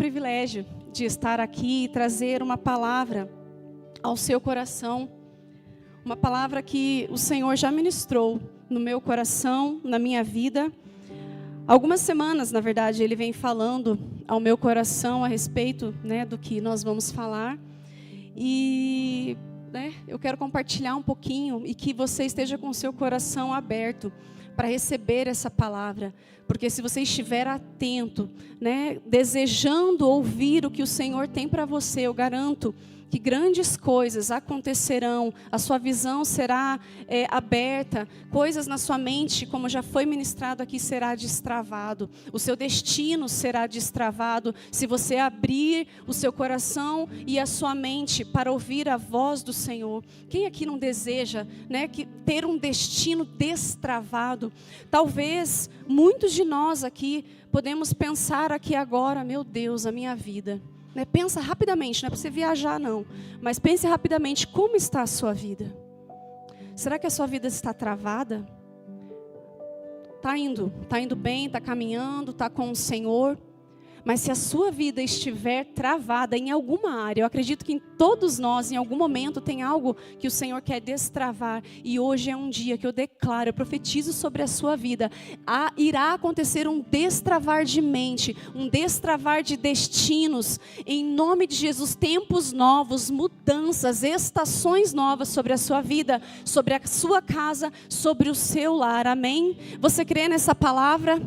privilégio de estar aqui e trazer uma palavra ao seu coração. Uma palavra que o Senhor já ministrou no meu coração, na minha vida. Algumas semanas, na verdade, Ele vem falando ao meu coração a respeito, do que nós vamos falar. E eu quero compartilhar um pouquinho e que você esteja com o seu coração aberto para receber essa palavra. Porque se você estiver atento, desejando ouvir o que o Senhor tem para você, eu garanto que grandes coisas acontecerão, a sua visão será aberta, coisas na sua mente, como já foi ministrado aqui, será destravado, o seu destino será destravado, se você abrir o seu coração e a sua mente para ouvir a voz do Senhor. Quem aqui não deseja ter um destino destravado? Talvez muitos de nós aqui podemos pensar aqui agora, meu Deus, a minha vida. Pensa rapidamente, não é para você viajar não, mas pense rapidamente como está a sua vida. Será que a sua vida está travada? Está indo bem, está caminhando, está com o Senhor. Mas se a sua vida estiver travada em alguma área, eu acredito que em todos nós, em algum momento, tem algo que o Senhor quer destravar. E hoje é um dia que eu declaro, eu profetizo sobre a sua vida. Irá acontecer um destravar de mente, um destravar de destinos. Em nome de Jesus, tempos novos, mudanças, estações novas sobre a sua vida, sobre a sua casa, sobre o seu lar. Amém? Você crê nessa palavra?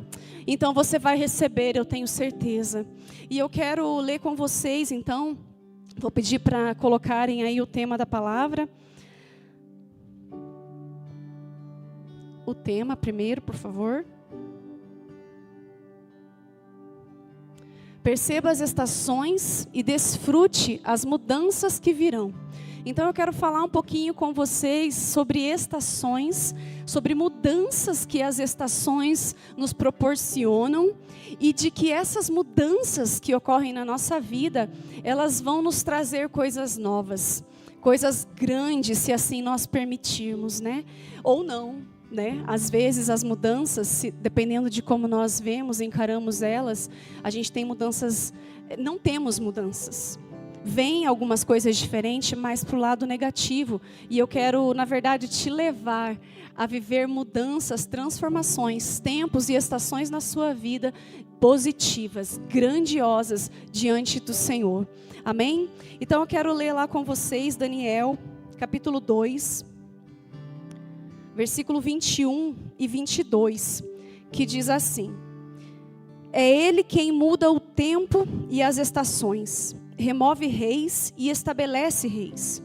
Então você vai receber, eu tenho certeza. E eu quero ler com vocês, então, vou pedir para colocarem aí o tema da palavra. O tema primeiro, por favor. Perceba as estações e desfrute as mudanças que virão. Então eu quero falar um pouquinho com vocês sobre estações, sobre mudanças que as estações nos proporcionam e de que essas mudanças que ocorrem na nossa vida, elas vão nos trazer coisas novas, coisas grandes, se assim nós permitirmos, ou não, Às vezes as mudanças, dependendo de como nós vemos, encaramos elas, a gente tem mudanças, não temos mudanças. Vem algumas coisas diferentes, mas para o lado negativo. E eu quero, na verdade, te levar a viver mudanças, transformações, tempos e estações na sua vida positivas, grandiosas diante do Senhor. Amém? Então eu quero ler lá com vocês Daniel, capítulo 2, versículo 21 e 22, que diz assim: É Ele quem muda o tempo e as estações, remove reis e estabelece reis.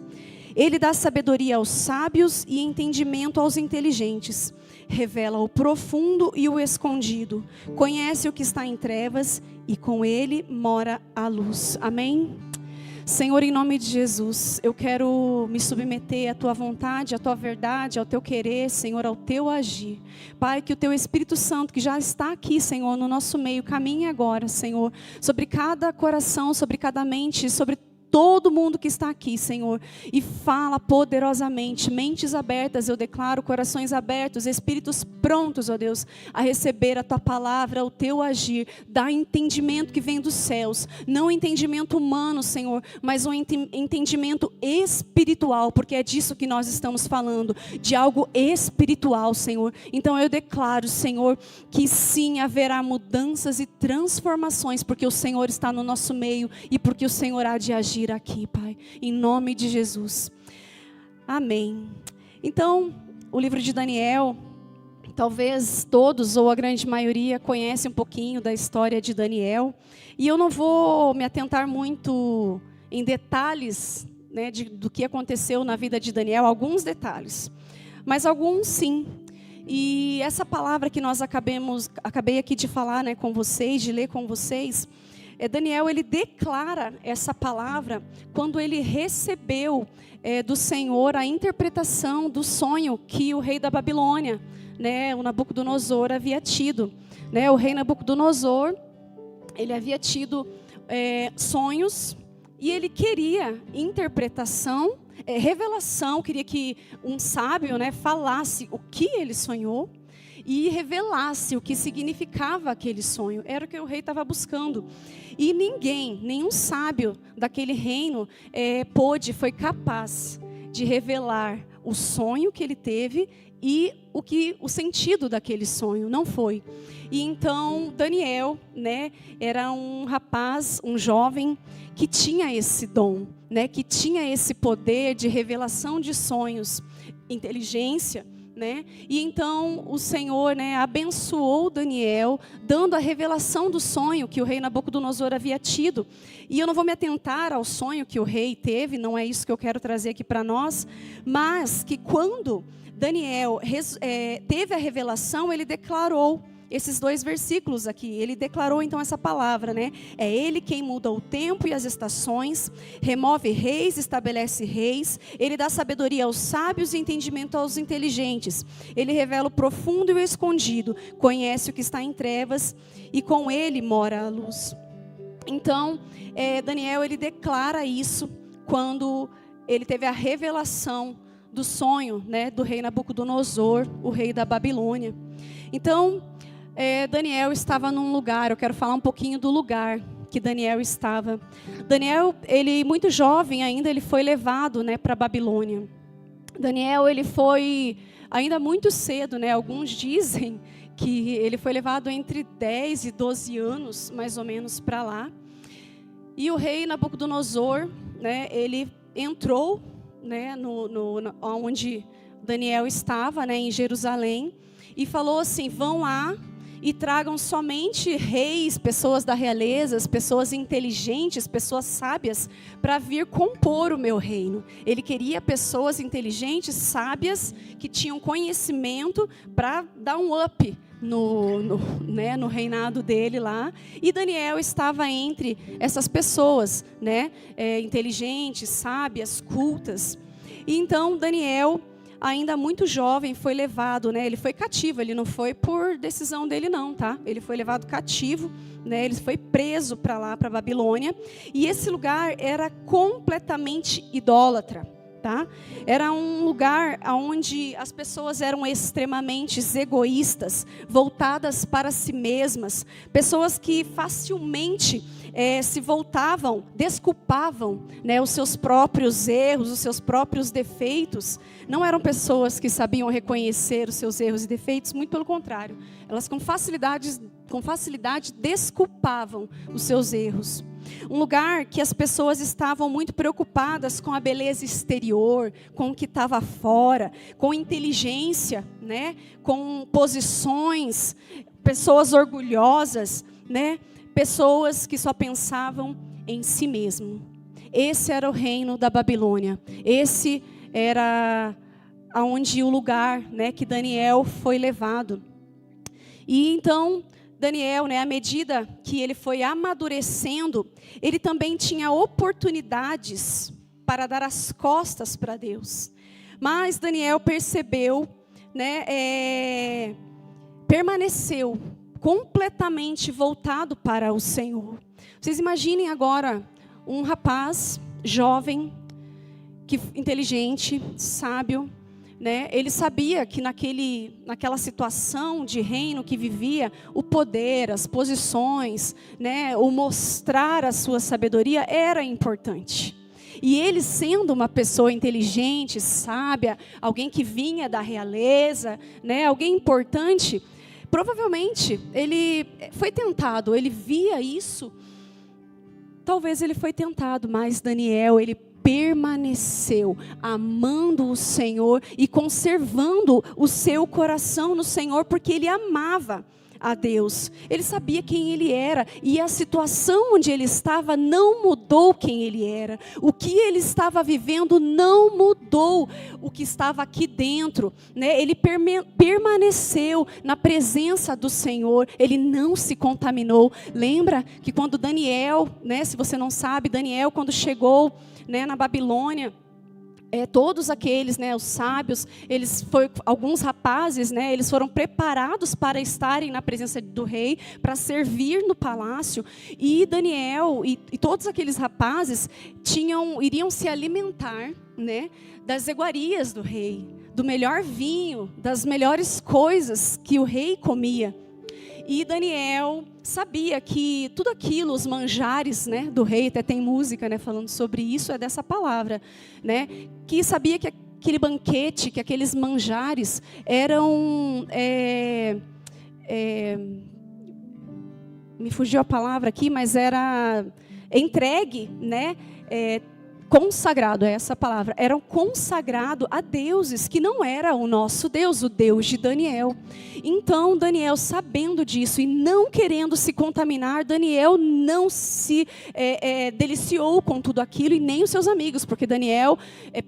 Ele dá sabedoria aos sábios e entendimento aos inteligentes. Revela o profundo e o escondido. Conhece o que está em trevas e com ele mora a luz. Amém? Senhor, em nome de Jesus, eu quero me submeter à Tua vontade, à Tua verdade, ao Teu querer, Senhor, ao Teu agir. Pai, que o Teu Espírito Santo, que já está aqui, Senhor, no nosso meio, caminhe agora, Senhor, sobre cada coração, sobre cada mente, sobre todo mundo que está aqui, Senhor, e fala poderosamente, mentes abertas, eu declaro, corações abertos, espíritos prontos, ó Deus, a receber a Tua palavra, o Teu agir, dá entendimento que vem dos céus, não entendimento humano, Senhor, mas um entendimento espiritual, porque é disso que nós estamos falando, de algo espiritual, Senhor. Então eu declaro, Senhor, que sim, haverá mudanças e transformações, porque o Senhor está no nosso meio e porque o Senhor há de agir aqui, Pai, em nome de Jesus. Amém. Então, o livro de Daniel, talvez todos ou a grande maioria conhecem um pouquinho da história de Daniel, e eu não vou me atentar muito em detalhes, do que aconteceu na vida de Daniel, alguns detalhes, mas alguns sim. E essa palavra que nós acabei aqui de falar, com vocês, de ler com vocês, Daniel, ele declara essa palavra quando ele recebeu do Senhor a interpretação do sonho que o rei da Babilônia, o Nabucodonosor, havia tido. O rei Nabucodonosor, ele havia tido sonhos e ele queria interpretação, revelação, queria que um sábio falasse o que ele sonhou. e revelasse o que significava aquele sonho. Era o que o rei estava buscando. E nenhum sábio daquele reino foi capaz de revelar o sonho que ele teve e o sentido daquele sonho. Não foi. E então Daniel, né, era um rapaz, um jovem que tinha esse dom, né, que tinha esse poder de revelação de sonhos, inteligência, né? E então o Senhor, né, abençoou Daniel, dando a revelação do sonho que o rei Nabucodonosor havia tido. E eu não vou me atentar ao sonho que o rei teve, não é isso que eu quero trazer aqui para nós, mas que quando Daniel teve a revelação, ele declarou esses 2 versículos aqui. Ele declarou então essa palavra, né? É ele quem muda o tempo e as estações, remove reis, estabelece reis, ele dá sabedoria aos sábios e entendimento aos inteligentes. Ele revela o profundo e o escondido, conhece o que está em trevas e com ele mora a luz. Então, Daniel, ele declara isso quando ele teve a revelação do sonho, né, do rei Nabucodonosor, o rei da Babilônia. Então, Daniel estava num lugar, eu quero falar um pouquinho do lugar que Daniel estava. Daniel, ele muito jovem ainda, ele foi levado, né, para a Babilônia. Daniel, ele foi ainda muito cedo, né, alguns dizem que ele foi levado entre 10 e 12 anos, mais ou menos, para lá. E o rei Nabucodonosor, né, ele entrou, né, onde Daniel estava, né, em Jerusalém, e falou assim: vão lá e tragam somente reis, pessoas da realeza, pessoas inteligentes, pessoas sábias, para vir compor o meu reino. Ele queria pessoas inteligentes, sábias, que tinham conhecimento para dar um up no reinado dele lá. E Daniel estava entre essas pessoas, né, inteligentes, sábias, cultas. E então Daniel, ainda muito jovem, foi levado, né? Ele foi cativo, ele não foi por decisão dele não, tá? Ele foi levado cativo, né? Ele foi preso para lá, para a Babilônia. E esse lugar era completamente idólatra, tá? Era um lugar onde as pessoas eram extremamente egoístas, voltadas para si mesmas, pessoas que facilmente se voltavam, desculpavam, né, os seus próprios erros, os seus próprios defeitos. Não eram pessoas que sabiam reconhecer os seus erros e defeitos, muito pelo contrário. Elas com facilidade desculpavam os seus erros. Um lugar que as pessoas estavam muito preocupadas com a beleza exterior, com o que estava fora, com inteligência, né, com posições, pessoas orgulhosas, né, pessoas que só pensavam em si mesmo. Esse era o reino da Babilônia. Esse era o lugar, né, que Daniel foi levado. E então Daniel, né, à medida que ele foi amadurecendo, ele também tinha oportunidades para dar as costas para Deus. Mas Daniel percebeu, né, permaneceu completamente voltado para o Senhor. Vocês imaginem agora um rapaz jovem, inteligente, sábio, né? Ele sabia que naquela situação de reino que vivia, o poder, as posições, né, o mostrar a sua sabedoria era importante. E ele, sendo uma pessoa inteligente, sábia, alguém que vinha da realeza, né, alguém importante, provavelmente ele foi tentado, ele via isso. Talvez ele foi tentado, mas Daniel, ele permaneceu amando o Senhor e conservando o seu coração no Senhor, porque ele amava a Deus. Ele sabia quem ele era e a situação onde ele estava não mudou quem ele era. O que ele estava vivendo não mudou o que estava aqui dentro, né? Ele permaneceu na presença do Senhor, ele não se contaminou. Lembra que quando Daniel, né, se você não sabe, Daniel quando chegou, né, na Babilônia, todos aqueles, né, os sábios, alguns rapazes, né, eles foram preparados para estarem na presença do rei, para servir no palácio. E Daniel e todos aqueles rapazes iriam se alimentar, né, das iguarias do rei, do melhor vinho, das melhores coisas que o rei comia. E Daniel sabia que tudo aquilo, os manjares, né, do rei, até tem música, né, falando sobre isso, é dessa palavra, né, que sabia que aquele banquete, que aqueles manjares eram, me fugiu a palavra aqui, mas era entregue, né, consagrado, é essa palavra, eram consagrados a deuses que não era o nosso Deus, o Deus de Daniel. Então Daniel, sabendo disso e não querendo se contaminar, Daniel não se deliciou com tudo aquilo, e nem os seus amigos, porque Daniel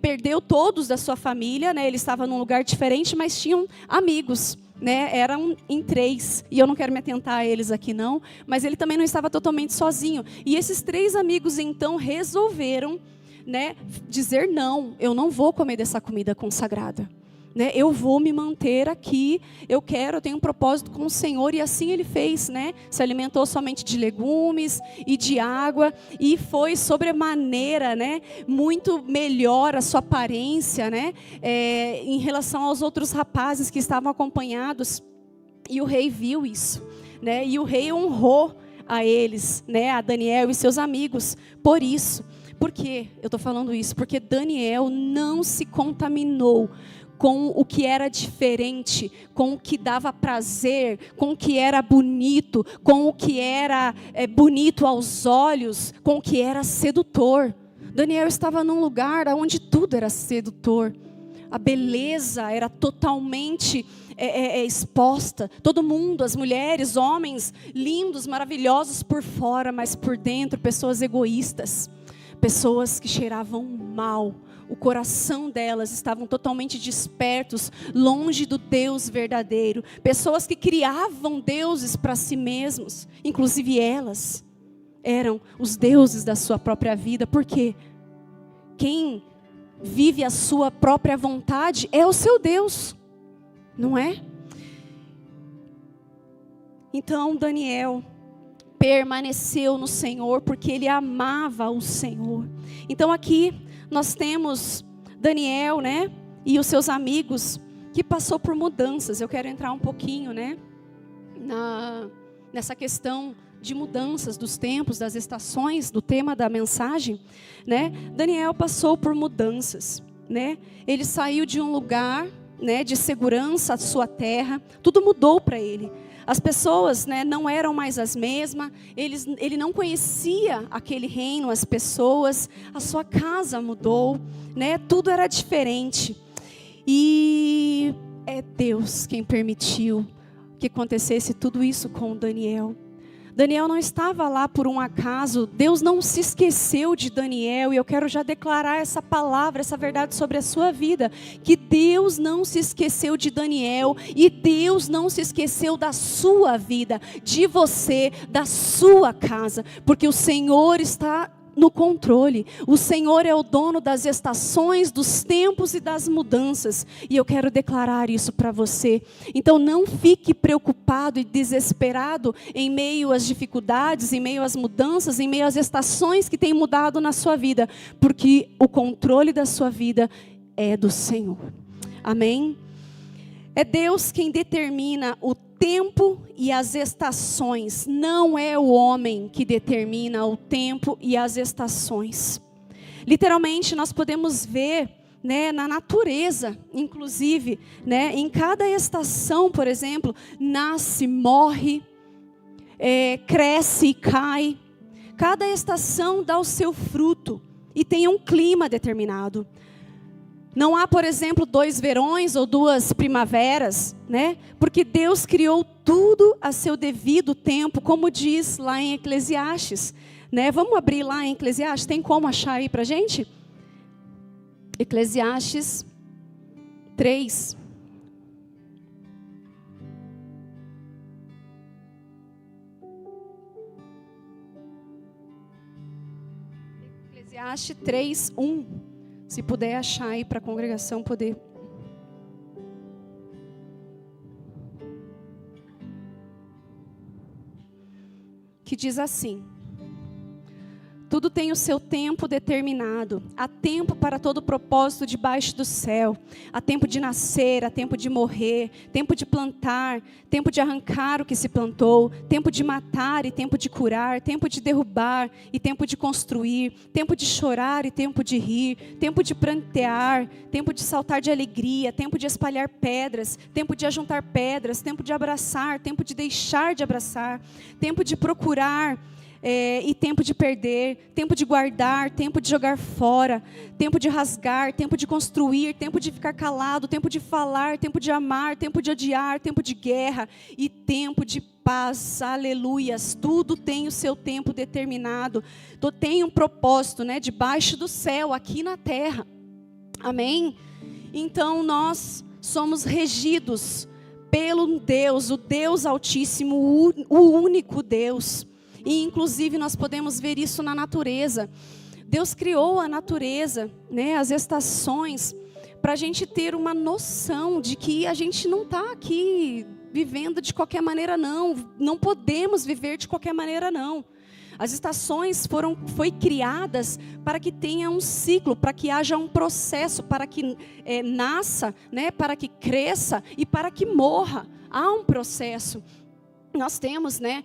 perdeu todos da sua família, né? Ele estava num lugar diferente, mas tinham amigos, né? Eram em 3, e eu não quero me atentar a eles aqui não, mas ele também não estava totalmente sozinho. E esses 3 amigos então resolveram, né, dizer não, eu não vou comer dessa comida consagrada, né, eu vou me manter aqui, eu tenho um propósito com o Senhor. E assim ele fez, né, se alimentou somente de legumes e de água, e foi sobremaneira, né, muito melhor a sua aparência, né, em relação aos outros rapazes que estavam acompanhados. E o rei viu isso, né, e o rei honrou a eles, né, a Daniel e seus amigos por isso. Por que eu estou falando isso? Porque Daniel não se contaminou com o que era diferente, com o que dava prazer, com o que era bonito, com o que era bonito aos olhos, com o que era sedutor. Daniel estava num lugar onde tudo era sedutor. A beleza era totalmente exposta. Todo mundo, as mulheres, homens, lindos, maravilhosos por fora, mas por dentro, pessoas egoístas. Pessoas que cheiravam mal, o coração delas estavam totalmente despertos, longe do Deus verdadeiro. Pessoas que criavam deuses para si mesmos, inclusive elas eram os deuses da sua própria vida. Porque quem vive a sua própria vontade é o seu Deus, não é? Então Daniel permaneceu no Senhor, porque ele amava o Senhor. Então aqui nós temos Daniel, né, e os seus amigos, que passou por mudanças. Eu quero entrar um pouquinho, né, nessa questão de mudanças dos tempos, das estações, do tema da mensagem, né? Daniel passou por mudanças, né? Ele saiu de um lugar, né, de segurança, a sua terra, tudo mudou para ele. As pessoas, né, não eram mais as mesmas, ele não conhecia aquele reino, as pessoas, a sua casa mudou, né, tudo era diferente. E é Deus quem permitiu que acontecesse tudo isso com Daniel. Daniel não estava lá por um acaso. Deus não se esqueceu de Daniel. E eu quero já declarar essa palavra, essa verdade sobre a sua vida. Que Deus não se esqueceu de Daniel. E Deus não se esqueceu da sua vida, de você, da sua casa. Porque o Senhor está no controle. O Senhor é o dono das estações, dos tempos e das mudanças. E eu quero declarar isso para você. Então não fique preocupado e desesperado em meio às dificuldades, em meio às mudanças, em meio às estações que têm mudado na sua vida. Porque o controle da sua vida é do Senhor. Amém? É Deus quem determina o tempo e as estações. Não é o homem que determina o tempo e as estações. Literalmente nós podemos ver, né, na natureza, inclusive, né, em cada estação, por exemplo, nasce, morre, cresce e cai. Cada estação dá o seu fruto e tem um clima determinado. Não há, por exemplo, 2 verões ou 2 primaveras, né? Porque Deus criou tudo a seu devido tempo, como diz lá em Eclesiastes, né? Vamos abrir lá em Eclesiastes, tem como achar aí pra gente? Eclesiastes 3. Eclesiastes 3:1. Se puder achar aí para a congregação poder. Que diz assim: Tudo tem o seu tempo determinado. Há tempo para todo propósito debaixo do céu. Há tempo de nascer, há tempo de morrer, tempo de plantar, tempo de arrancar o que se plantou, tempo de matar e tempo de curar, tempo de derrubar e tempo de construir, tempo de chorar e tempo de rir, tempo de prantear, tempo de saltar de alegria, tempo de espalhar pedras, tempo de ajuntar pedras, tempo de abraçar, tempo de deixar de abraçar, tempo de procurar, e tempo de perder, tempo de guardar, tempo de jogar fora, tempo de rasgar, tempo de construir, tempo de ficar calado, tempo de falar, tempo de amar, tempo de odiar, tempo de guerra e tempo de paz. Aleluias. Tudo tem o seu tempo determinado. Tem um propósito, né, debaixo do céu, aqui na terra. Amém? Então nós somos regidos pelo Deus, o Deus Altíssimo, o único Deus. E inclusive nós podemos ver isso na natureza. Deus criou a natureza, né, as estações, para a gente ter uma noção de que a gente não está aqui vivendo de qualquer maneira, não podemos viver de qualquer maneira, não. As estações foi criadas para que tenha um ciclo, para que haja um processo, para que nasça, né, para que cresça e para que morra. Há um processo. Nós temos, né,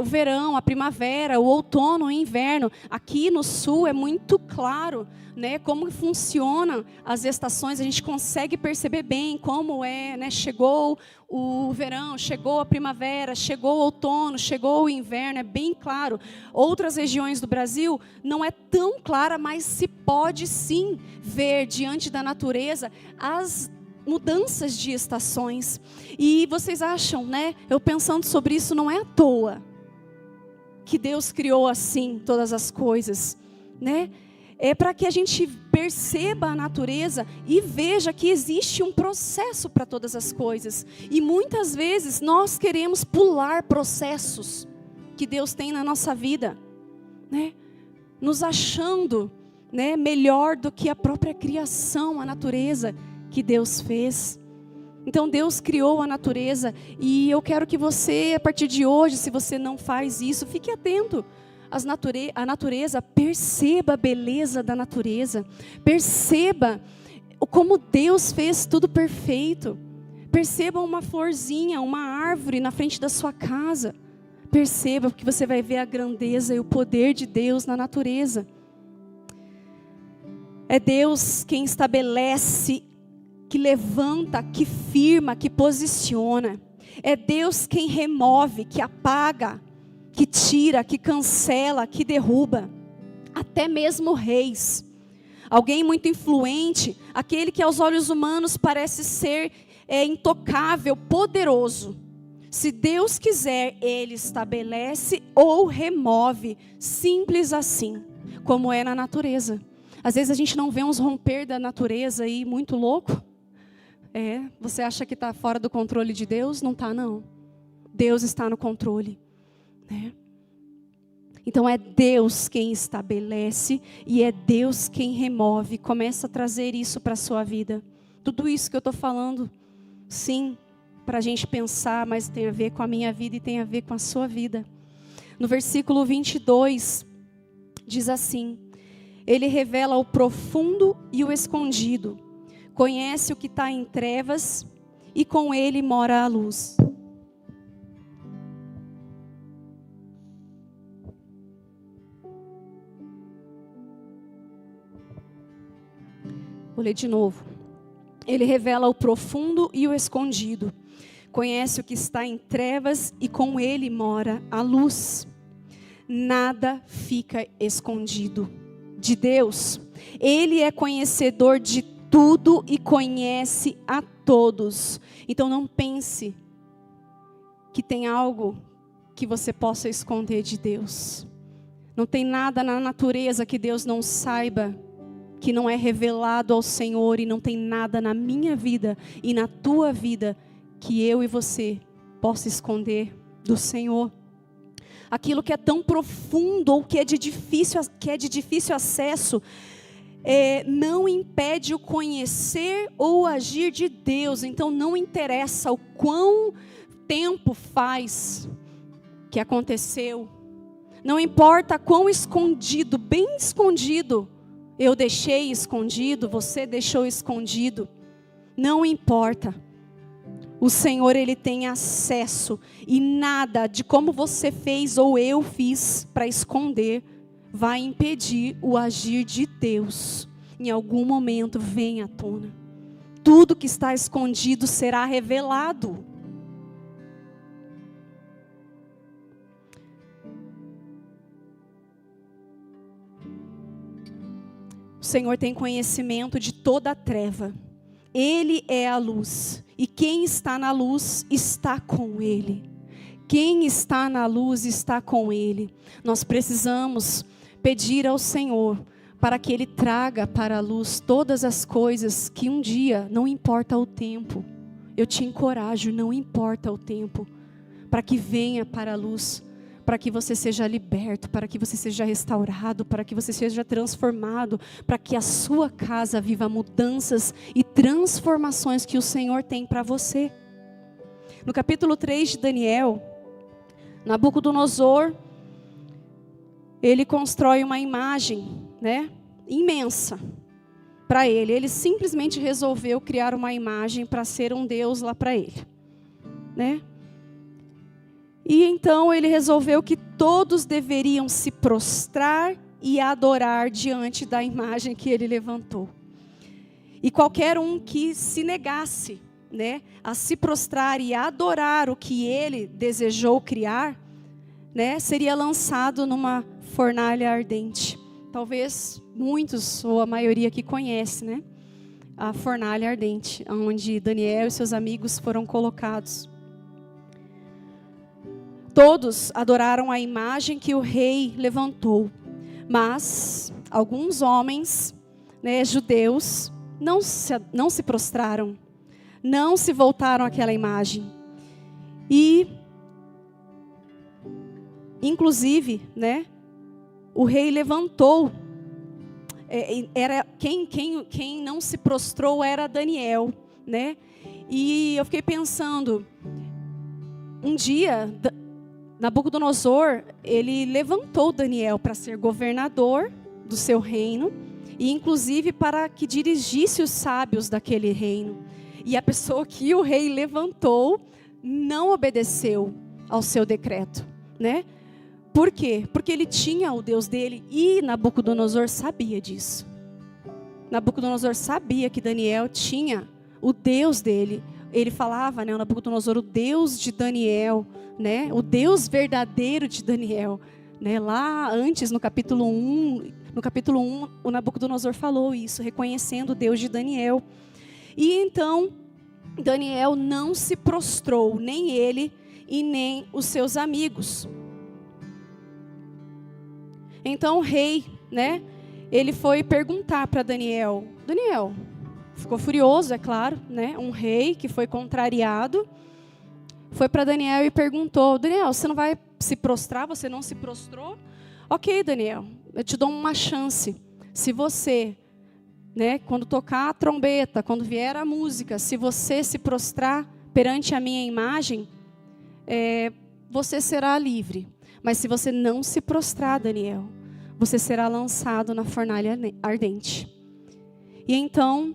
o verão, a primavera, o outono, o inverno. Aqui no sul é muito claro, né, como funcionam as estações. A gente consegue perceber bem como né, chegou o verão, chegou a primavera, chegou o outono, chegou o inverno. É bem claro. Outras regiões do Brasil não é tão clara, mas se pode sim ver diante da natureza as mudanças de estações. E vocês acham, né? Eu pensando sobre isso, não é à toa que Deus criou assim todas as coisas, né? É para que a gente perceba a natureza e veja que existe um processo para todas as coisas. E muitas vezes nós queremos pular processos que Deus tem na nossa vida, né? Nos achando, né, melhor do que a própria criação, a natureza que Deus fez. Então Deus criou a natureza e eu quero que você, a partir de hoje, se você não faz isso, fique atento à natureza, perceba a beleza da natureza, perceba como Deus fez tudo perfeito, perceba uma florzinha, uma árvore na frente da sua casa, perceba, porque você vai ver a grandeza e o poder de Deus na natureza. É Deus quem estabelece, que levanta, que firma, que posiciona. É Deus quem remove, que apaga, que tira, que cancela, que derruba. Até mesmo reis. Alguém muito influente, aquele que aos olhos humanos parece ser intocável, poderoso. Se Deus quiser, Ele estabelece ou remove. Simples assim, como é na natureza. Às vezes a gente não vê uns romper da natureza aí muito louco. Você acha que está fora do controle de Deus? Não está, não. Deus está no controle, né? Então é Deus quem estabelece e é Deus quem remove. Começa a trazer isso para a sua vida. Tudo isso que eu estou falando, sim, para a gente pensar, mas tem a ver com a minha vida e tem a ver com a sua vida. No versículo 22, diz assim: Ele revela o profundo e o escondido. Conhece o que está em trevas e com Ele mora a luz. Vou ler de novo. Ele revela o profundo e o escondido. Conhece o que está em trevas e com Ele mora a luz. Nada fica escondido de Deus. Ele é conhecedor de tudo e conhece a todos. Então não pense que tem algo que você possa esconder de Deus. Não tem nada na natureza que Deus não saiba, que não é revelado ao Senhor, e não tem nada na minha vida e na tua vida que eu e você possa esconder do Senhor. Aquilo que é tão profundo ou que é de difícil acesso, não impede o conhecer ou agir de Deus. Então não interessa o quão tempo faz que aconteceu, Não importa quão escondido, bem escondido, eu deixei escondido, você deixou escondido. Não importa. O Senhor, Ele tem acesso. E nada de como você fez ou eu fiz para esconder vai impedir o agir de Deus. Em algum momento vem à tona. Tudo que está escondido será revelado. O Senhor tem conhecimento de toda a treva. Ele é a luz. E quem está na luz está com Ele. Quem está na luz está com Ele. Nós precisamos pedir ao Senhor para que Ele traga para a luz todas as coisas que um dia, não importa o tempo, eu te encorajo, não importa o tempo, para que venha para a luz, para que você seja liberto, para que você seja restaurado, para que você seja transformado, para que a sua casa viva mudanças e transformações que o Senhor tem para você. No capítulo 3 de Daniel, Nabucodonosor, ele constrói uma imagem, imensa para ele. Ele simplesmente resolveu criar uma imagem para ser um Deus lá para ele, E então ele resolveu que todos deveriam se prostrar e adorar diante da imagem que ele levantou. E qualquer um que se negasse, a se prostrar e adorar o que ele desejou criar, seria lançado numa fornalha ardente. Talvez muitos ou a maioria que conhece, a fornalha ardente, onde Daniel e seus amigos foram colocados. Todos adoraram a imagem que o rei levantou, mas alguns homens, judeus, não se prostraram, não se voltaram àquela imagem. E, inclusive, o rei levantou. Quem não se prostrou era Daniel, E eu fiquei pensando, um dia Nabucodonosor, ele levantou Daniel para ser governador do seu reino, e inclusive para que dirigisse os sábios daquele reino. E a pessoa que o rei levantou não obedeceu ao seu decreto, Por quê? Porque ele tinha o Deus dele e Nabucodonosor sabia disso. Nabucodonosor sabia que Daniel tinha o Deus dele. Ele falava, o Nabucodonosor, o Deus de Daniel, o Deus verdadeiro de Daniel. Lá antes, no capítulo 1, o Nabucodonosor falou isso, reconhecendo o Deus de Daniel. E então, Daniel não se prostrou, nem ele e nem os seus amigos. Então o rei, ele foi perguntar para Daniel. Daniel ficou furioso, é claro, um rei que foi contrariado. Foi para Daniel e perguntou: Daniel, você não vai se prostrar? Você não se prostrou? Ok, Daniel, eu te dou uma chance. Se você, quando tocar a trombeta, quando vier a música, se você se prostrar perante a minha imagem, você será livre. Mas se você não se prostrar, Daniel, você será lançado na fornalha ardente. E então,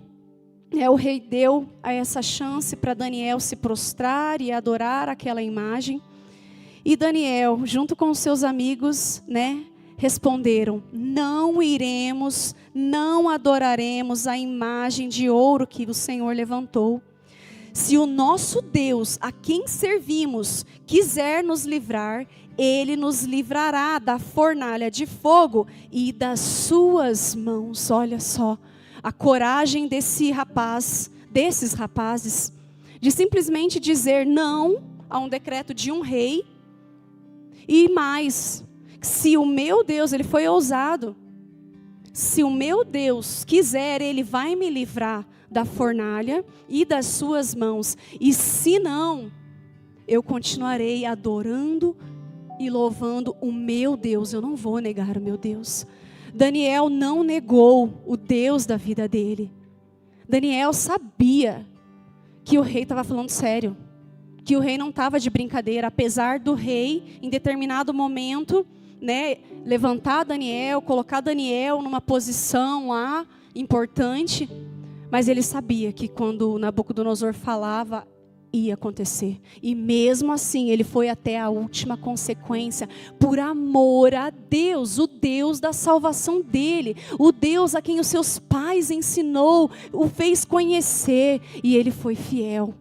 o rei deu essa chance para Daniel se prostrar e adorar aquela imagem. E Daniel, junto com os seus amigos, responderam: não iremos, não adoraremos a imagem de ouro que o Senhor levantou. Se o nosso Deus, a quem servimos, quiser nos livrar, Ele nos livrará da fornalha de fogo e das suas mãos. Olha só a coragem desses rapazes, de simplesmente dizer não a um decreto de um rei. E mais, se o meu Deus, ele foi ousado, se o meu Deus quiser, Ele vai me livrar da fornalha e das suas mãos. E se não, eu continuarei adorando e louvando o meu Deus. Eu não vou negar o meu Deus. Daniel não negou o Deus da vida dele. Daniel sabia que o rei estava falando sério, que o rei não estava de brincadeira, apesar do rei, em determinado momento, né, levantar Daniel, colocar Daniel numa posição lá importante, mas ele sabia que quando Nabucodonosor falava, ia acontecer. E mesmo assim, ele foi até a última consequência, por amor a Deus, o Deus da salvação dele, o Deus a quem os seus pais ensinou, o fez conhecer, e ele foi fiel.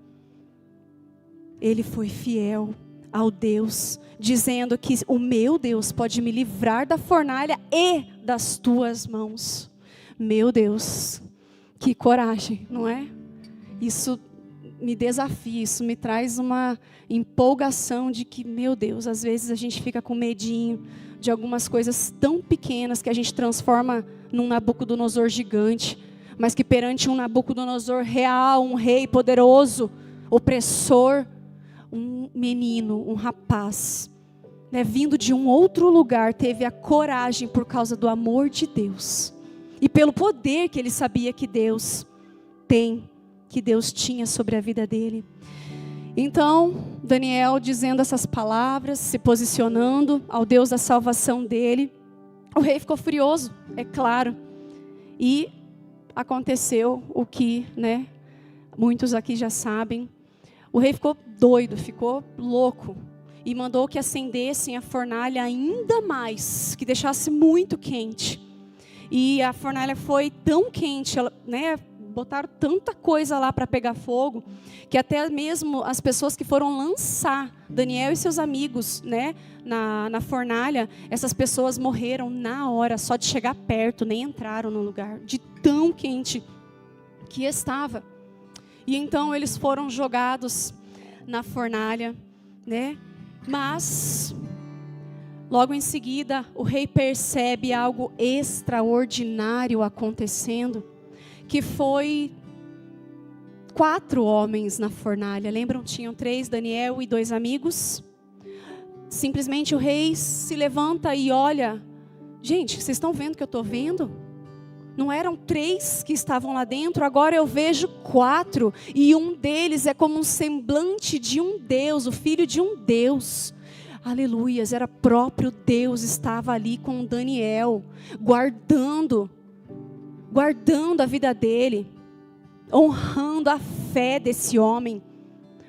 Ele foi fiel ao Deus, dizendo que o meu Deus pode me livrar da fornalha e das tuas mãos. Meu Deus, que coragem, não é? Isso me desafia, isso me traz uma empolgação de que, meu Deus, às vezes a gente fica com medinho de algumas coisas tão pequenas que a gente transforma num Nabucodonosor gigante, mas que perante um Nabucodonosor real, um rei poderoso, opressor, um menino, um rapaz, né, vindo de um outro lugar, teve a coragem por causa do amor de Deus e pelo poder que ele sabia que Deus tem, que Deus tinha sobre a vida dele. Então, Daniel dizendo essas palavras, se posicionando ao Deus da salvação dele, o rei ficou furioso, é claro, e aconteceu o que, né, muitos aqui já sabem. O rei ficou doido, ficou louco, e mandou que acendessem a fornalha ainda mais, que deixasse muito quente. E a fornalha foi tão quente, né, botaram tanta coisa lá para pegar fogo, que até mesmo as pessoas que foram lançar Daniel e seus amigos, né, na fornalha, essas pessoas morreram na hora, só de chegar perto, nem entraram no lugar, de tão quente que estava. E então eles foram jogados na fornalha, né? Mas logo em seguida o rei percebe algo extraordinário acontecendo, que foi 4 homens na fornalha. Lembram? Tinham 3, Daniel e 2 amigos. Simplesmente o rei se levanta e olha. Gente, vocês estão vendo o que eu estou vendo? Não eram 3 que estavam lá dentro, agora eu vejo 4. E um deles é como um semblante de um Deus, o filho de um Deus. Aleluias, era próprio Deus, estava ali com Daniel, guardando a vida dele, honrando a fé desse homem,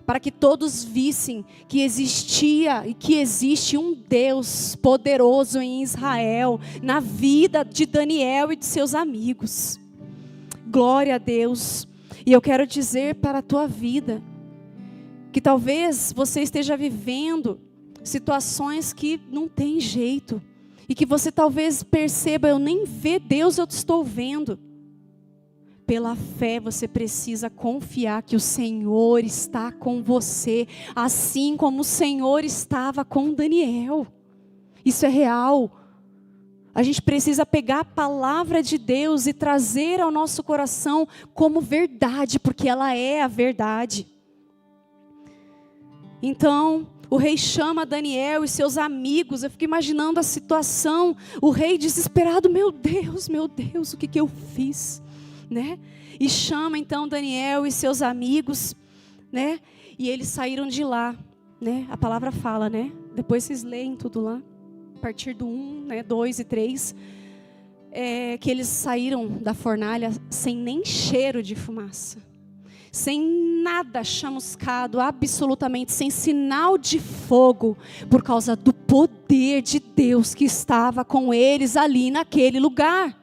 para que todos vissem que existia e que existe um Deus poderoso em Israel, na vida de Daniel e de seus amigos. Glória a Deus. E eu quero dizer para a tua vida, que talvez você esteja vivendo situações que não tem jeito, e que você talvez perceba, eu nem ver Deus, eu estou vendo. Pela fé você precisa confiar que o Senhor está com você, assim como o Senhor estava com Daniel. Isso é real. A gente precisa pegar a palavra de Deus e trazer ao nosso coração como verdade, porque ela é a verdade. Então, o rei chama Daniel e seus amigos. Eu fico imaginando a situação. O rei desesperado, meu Deus, o que eu fiz? Né? E chama então Daniel e seus amigos, né? E eles saíram de lá, né? A palavra fala, né? Depois vocês leem tudo lá, a partir do 1, né? 2 e 3, que eles saíram da fornalha sem nem cheiro de fumaça, sem nada chamuscado, absolutamente sem sinal de fogo, por causa do poder de Deus que estava com eles ali naquele lugar.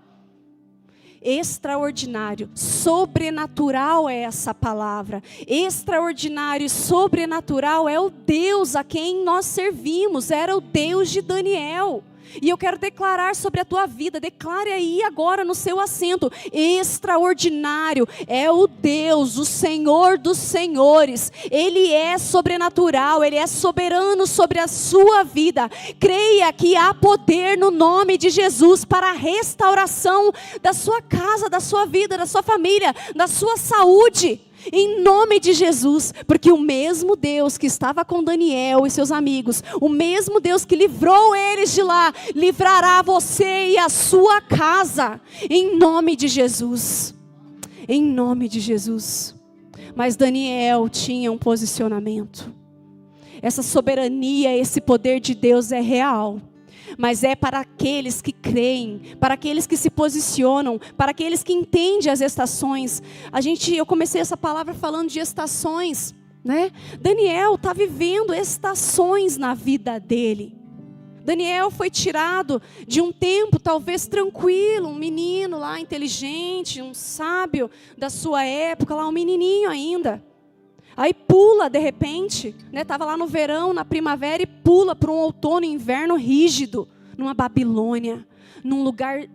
Extraordinário, sobrenatural é essa palavra. Extraordinário e sobrenatural é o Deus a quem nós servimos, era o Deus de Daniel. E eu quero declarar sobre a tua vida, declare aí agora no seu assento: extraordinário é o Deus, o Senhor dos senhores. Ele é sobrenatural, Ele é soberano sobre a sua vida. Creia que há poder no nome de Jesus para a restauração da sua casa, da sua vida, da sua família, da sua saúde. Em nome de Jesus, porque o mesmo Deus que estava com Daniel e seus amigos, o mesmo Deus que livrou eles de lá, livrará você e a sua casa, em nome de Jesus, em nome de Jesus. Mas Daniel tinha um posicionamento. Essa soberania, esse poder de Deus é real. mas é para aqueles que creem, para aqueles que se posicionam, para aqueles que entendem as estações. Eu comecei essa palavra falando de estações, né? Daniel está vivendo estações na vida dele. Daniel foi tirado de um tempo talvez tranquilo, um menino lá inteligente, um sábio da sua época, lá um menininho ainda. Aí pula de repente, né? Estava lá no verão, na primavera, e pula para um outono e inverno rígido, numa Babilônia, num lugar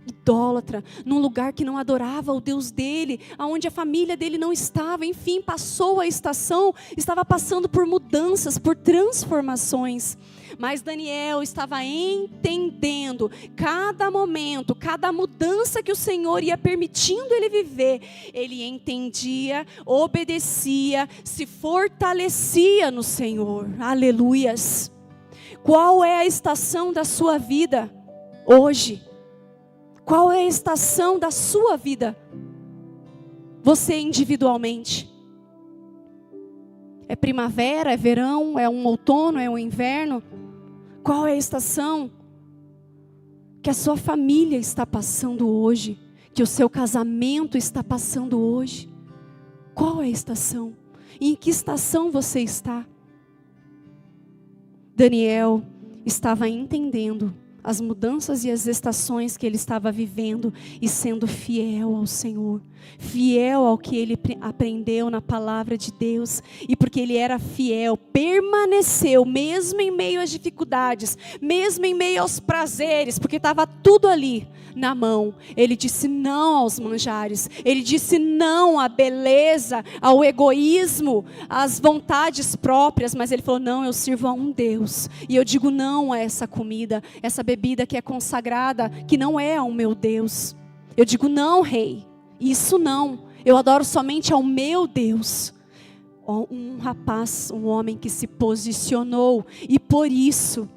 idólatra, num lugar que não adorava o Deus dele, aonde a família dele não estava. Enfim, passou a estação, estava passando por mudanças, por transformações. Mas Daniel estava entendendo cada momento, cada mudança que o Senhor ia permitindo ele viver. Ele entendia, obedecia, se fortalecia no Senhor. Aleluias. Qual é a estação da sua vida hoje? Qual é a estação da sua vida? Você individualmente. É primavera, é verão, é um outono, é um inverno? Qual é a estação que a sua família está passando hoje? Que o seu casamento está passando hoje? Qual é a estação? E em que estação você está? Daniel estava entendendo as mudanças e as estações que ele estava vivendo e sendo fiel ao Senhor, fiel ao que ele aprendeu na palavra de Deus. E porque ele era fiel, permaneceu mesmo em meio às dificuldades, mesmo em meio aos prazeres, porque estava tudo ali na mão. Ele disse não aos manjares, ele disse não à beleza, ao egoísmo, às vontades próprias, mas ele falou: não, eu sirvo a um Deus, e eu digo não a essa comida, essa bebida que é consagrada, que não é ao meu Deus. Eu digo não, rei, isso não, eu adoro somente ao meu Deus. Um rapaz, um homem que se posicionou, e por isso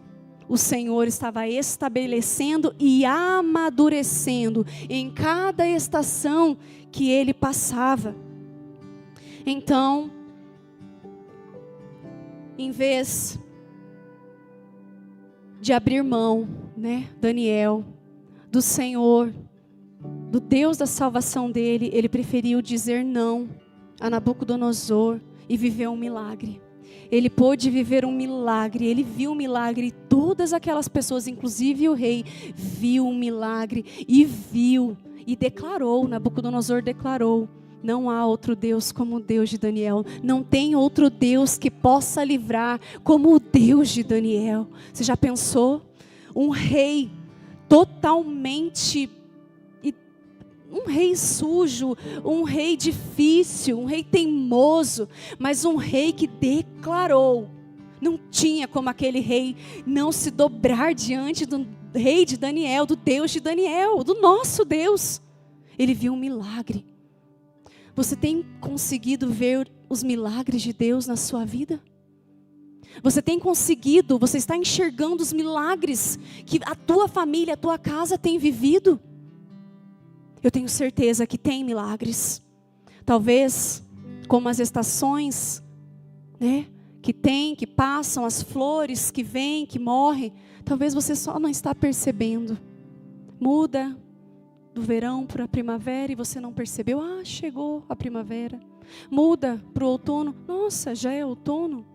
o Senhor estava estabelecendo e amadurecendo em cada estação que ele passava. Então, em vez de abrir mão, né, Daniel, do Senhor, do Deus da salvação dele, ele preferiu dizer não a Nabucodonosor e viver um milagre. Ele pôde viver um milagre, ele viu um milagre, e todas aquelas pessoas, inclusive o rei, viu um milagre e declarou, Nabucodonosor declarou: não há outro Deus como o Deus de Daniel, não tem outro Deus que possa livrar como o Deus de Daniel. Você já pensou? Um rei totalmente, um rei sujo, um rei difícil, um rei teimoso, mas um rei que declarou. Não tinha como aquele rei não se dobrar diante do rei de Daniel, do Deus de Daniel, do nosso Deus. Ele viu um milagre. Você tem conseguido ver os milagres de Deus na sua vida? Você tem conseguido, você está enxergando os milagres que a tua família, a tua casa tem vivido? Eu tenho certeza que tem milagres. Talvez como as estações, né, que passam, as flores que vêm, que morrem. Talvez você só não está percebendo. Muda do verão para a primavera e você não percebeu. Ah, chegou a primavera. Muda para o outono. Nossa, já é outono.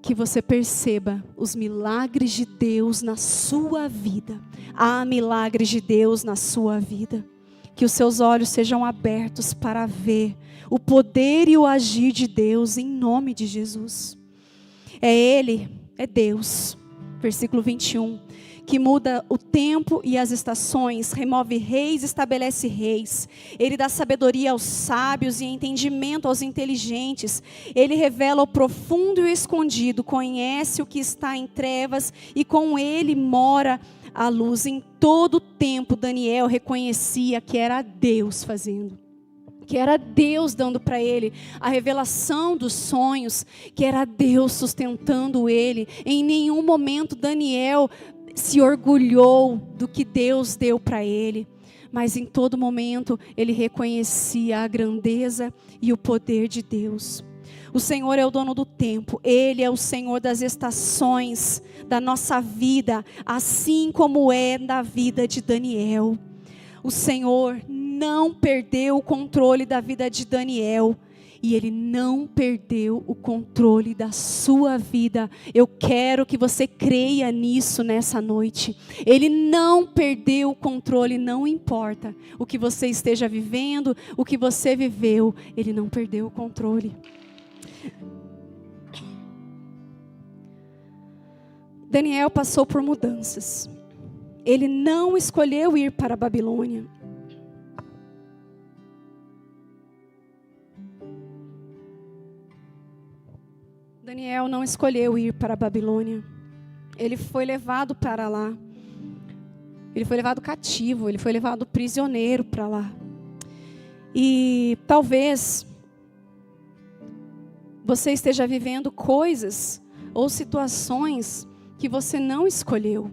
Que você perceba os milagres de Deus na sua vida. Há milagres de Deus na sua vida. Que os seus olhos sejam abertos para ver o poder e o agir de Deus em nome de Jesus. É Ele, é Deus. Versículo 21. Que muda o tempo e as estações, remove reis, estabelece reis. Ele dá sabedoria aos sábios e entendimento aos inteligentes. Ele revela o profundo e o escondido, conhece o que está em trevas e com ele mora a luz. Em todo o tempo Daniel reconhecia que era Deus fazendo, que era Deus dando para ele a revelação dos sonhos, que era Deus sustentando ele. Em nenhum momento Daniel se orgulhou do que Deus deu para ele, mas em todo momento ele reconhecia a grandeza e o poder de Deus. O Senhor é o dono do tempo, Ele é o Senhor das estações da nossa vida, assim como é da vida de Daniel. O Senhor não perdeu o controle da vida de Daniel, e Ele não perdeu o controle da sua vida. Eu quero que você creia nisso nessa noite. Ele não perdeu o controle, não importa o que você esteja vivendo, o que você viveu, Ele não perdeu o controle. Daniel passou por mudanças. Ele não escolheu ir para a Babilônia. Daniel não escolheu ir para a Babilônia. Ele foi levado para lá. Ele foi levado cativo, ele foi levado prisioneiro para lá. E talvez você esteja vivendo coisas ou situações que você não escolheu.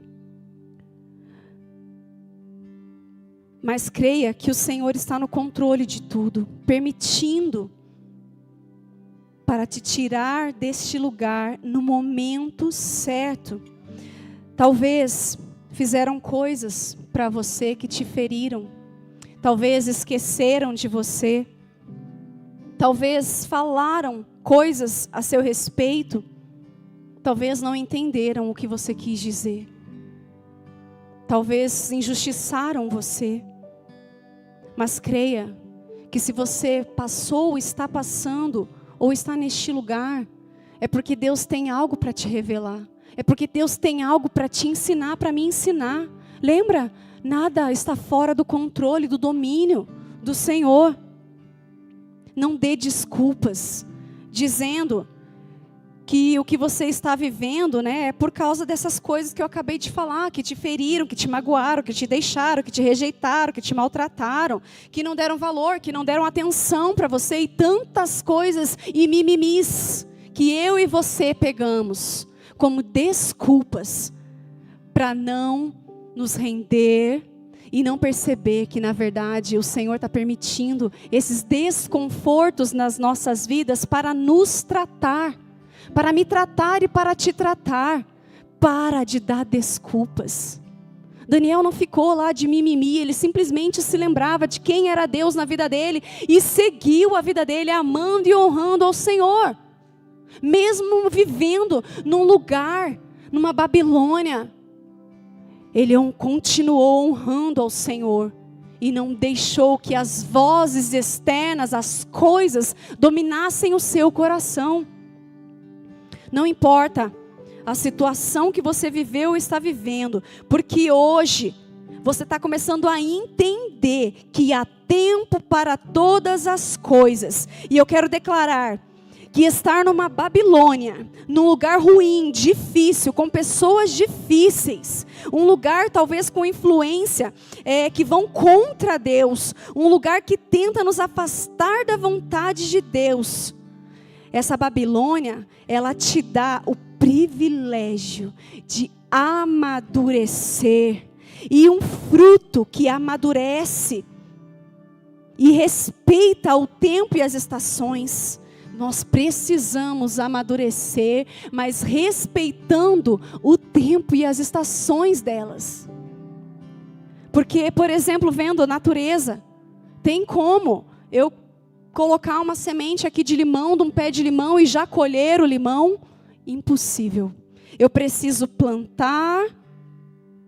Mas creia que o Senhor está no controle de tudo, permitindo para te tirar deste lugar no momento certo. Talvez fizeram coisas para você que te feriram. Talvez esqueceram de você. Talvez falaram coisas a seu respeito. Talvez não entenderam o que você quis dizer. Talvez injustiçaram você. Mas creia que se você passou, está passando, ou está neste lugar, é porque Deus tem algo para te revelar. É porque Deus tem algo para te ensinar, para me ensinar. Lembra? Nada está fora do controle, do domínio do Senhor. Não dê desculpas, dizendo que o que você está vivendo, né, é por causa dessas coisas que eu acabei de falar, que te feriram, que te magoaram, que te deixaram, que te rejeitaram, que te maltrataram, que não deram valor, que não deram atenção para você e tantas coisas e mimimis que eu e você pegamos como desculpas para não nos render e não perceber que na verdade o Senhor está permitindo esses desconfortos nas nossas vidas para nos tratar. Para me tratar e para te tratar. Para de dar desculpas. Daniel não ficou lá de mimimi, ele simplesmente se lembrava de quem era Deus na vida dele e seguiu a vida dele amando e honrando ao Senhor. Mesmo vivendo num lugar, numa Babilônia, ele continuou honrando ao Senhor. E não deixou que as vozes externas, as coisas, dominassem o seu coração. Não importa a situação que você viveu ou está vivendo, porque hoje você está começando a entender que há tempo para todas as coisas. E eu quero declarar que estar numa Babilônia, num lugar ruim, difícil, com pessoas difíceis, um lugar talvez com influência que vão contra Deus, um lugar que tenta nos afastar da vontade de Deus. Essa Babilônia, ela te dá o privilégio de amadurecer. E um fruto que amadurece e respeita o tempo e as estações. Nós precisamos amadurecer, mas respeitando o tempo e as estações delas. Porque, por exemplo, vendo a natureza, tem como eu colocar uma semente aqui de limão, de um pé de limão e já colher o limão? Impossível. Eu preciso plantar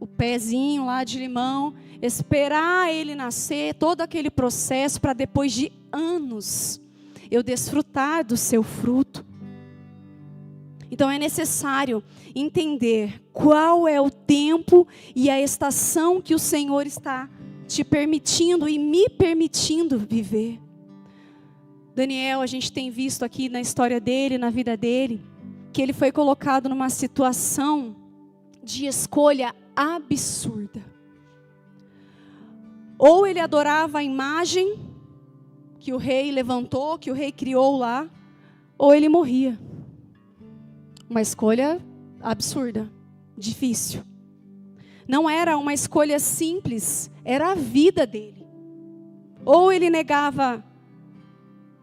o pezinho lá de limão, esperar ele nascer, todo aquele processo para depois de anos eu desfrutar do seu fruto. Então é necessário entender qual é o tempo e a estação que o Senhor está te permitindo e me permitindo viver. Daniel, a gente tem visto aqui na história dele, na vida dele, que ele foi colocado numa situação de escolha absurda. Ou ele adorava a imagem que o rei levantou, que o rei criou lá, ou ele morria. Uma escolha absurda, difícil. Não era uma escolha simples, era a vida dele. Ou ele negava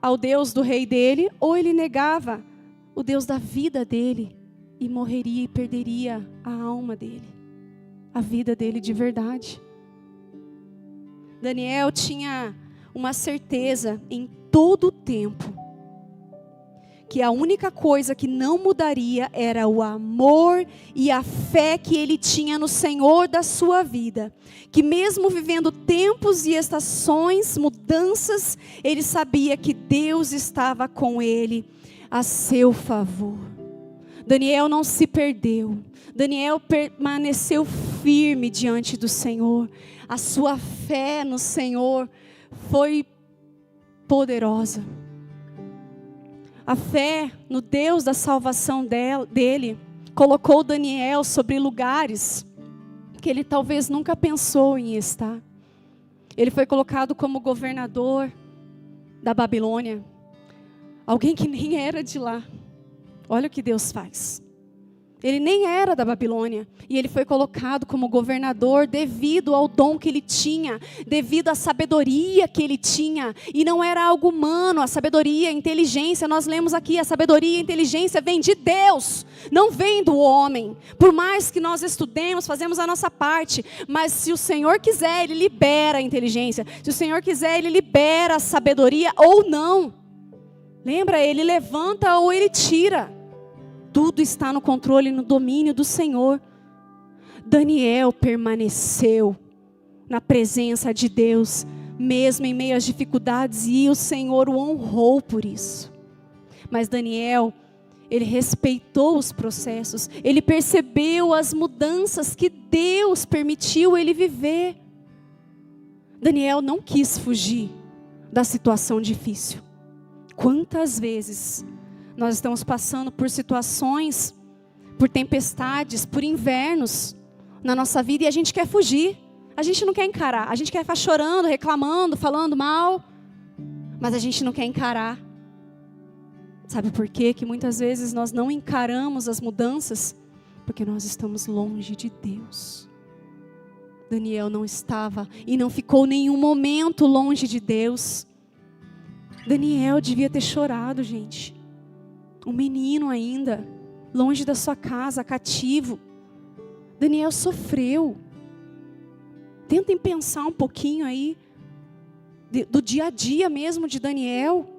ao Deus do rei dele, ou ele negava o Deus da vida dele e morreria e perderia a alma dele, a vida dele de verdade. Daniel tinha uma certeza em todo o tempo que a única coisa que não mudaria era o amor e a fé que ele tinha no Senhor da sua vida. Que mesmo vivendo tempos e estações, mudanças, ele sabia que Deus estava com ele a seu favor. Daniel não se perdeu. Daniel permaneceu firme diante do Senhor. A sua fé no Senhor foi poderosa. A fé no Deus da salvação dele colocou Daniel sobre lugares que ele talvez nunca pensou em estar. Ele foi colocado como governador da Babilônia. Alguém que nem era de lá. Olha o que Deus faz. Ele nem era da Babilônia. E ele foi colocado como governador devido ao dom que ele tinha. Devido à sabedoria que ele tinha. E não era algo humano. A sabedoria, a inteligência. Nós lemos aqui, a sabedoria e a inteligência vem de Deus. Não vem do homem. Por mais que nós estudemos, fazemos a nossa parte. Mas se o Senhor quiser, Ele libera a inteligência. Se o Senhor quiser, Ele libera a sabedoria ou não. Lembra? Ele levanta ou Ele tira. Tudo está no controle e no domínio do Senhor. Daniel permaneceu na presença de Deus, mesmo em meio às dificuldades, e o Senhor o honrou por isso. Mas Daniel, ele respeitou os processos, ele percebeu as mudanças que Deus permitiu ele viver. Daniel não quis fugir da situação difícil. Quantas vezes nós estamos passando por situações, por tempestades, por invernos na nossa vida e a gente quer fugir. A gente não quer encarar. A gente quer ficar chorando, reclamando, falando mal. Mas a gente não quer encarar. Sabe por quê? Que muitas vezes nós não encaramos as mudanças? Porque nós estamos longe de Deus. Daniel não estava e não ficou nenhum momento longe de Deus. Daniel devia ter chorado, gente. Um menino ainda, longe da sua casa, cativo. Daniel sofreu. Tentem pensar um pouquinho aí, do dia a dia mesmo de Daniel.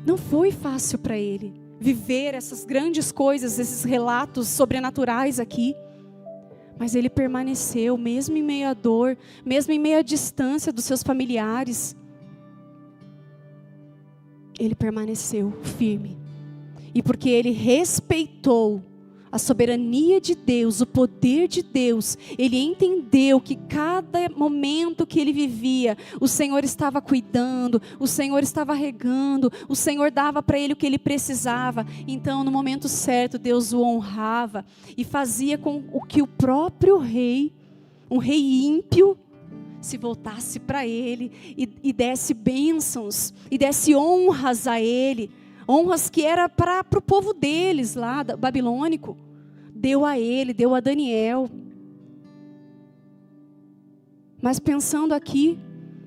Não foi fácil para ele viver essas grandes coisas, esses relatos sobrenaturais aqui. Mas ele permaneceu, mesmo em meio à dor, mesmo em meio à distância dos seus familiares. Ele permaneceu firme. E porque ele respeitou a soberania de Deus, o poder de Deus, ele entendeu que cada momento que ele vivia, o Senhor estava cuidando, o Senhor estava regando, o Senhor dava para ele o que ele precisava. Então, no momento certo, Deus o honrava e fazia com que o próprio rei, um rei ímpio, se voltasse para ele e desse bênçãos, e desse honras a ele. Honras que era para o povo deles lá, babilônico. Deu a ele, deu a Daniel. Mas pensando aqui,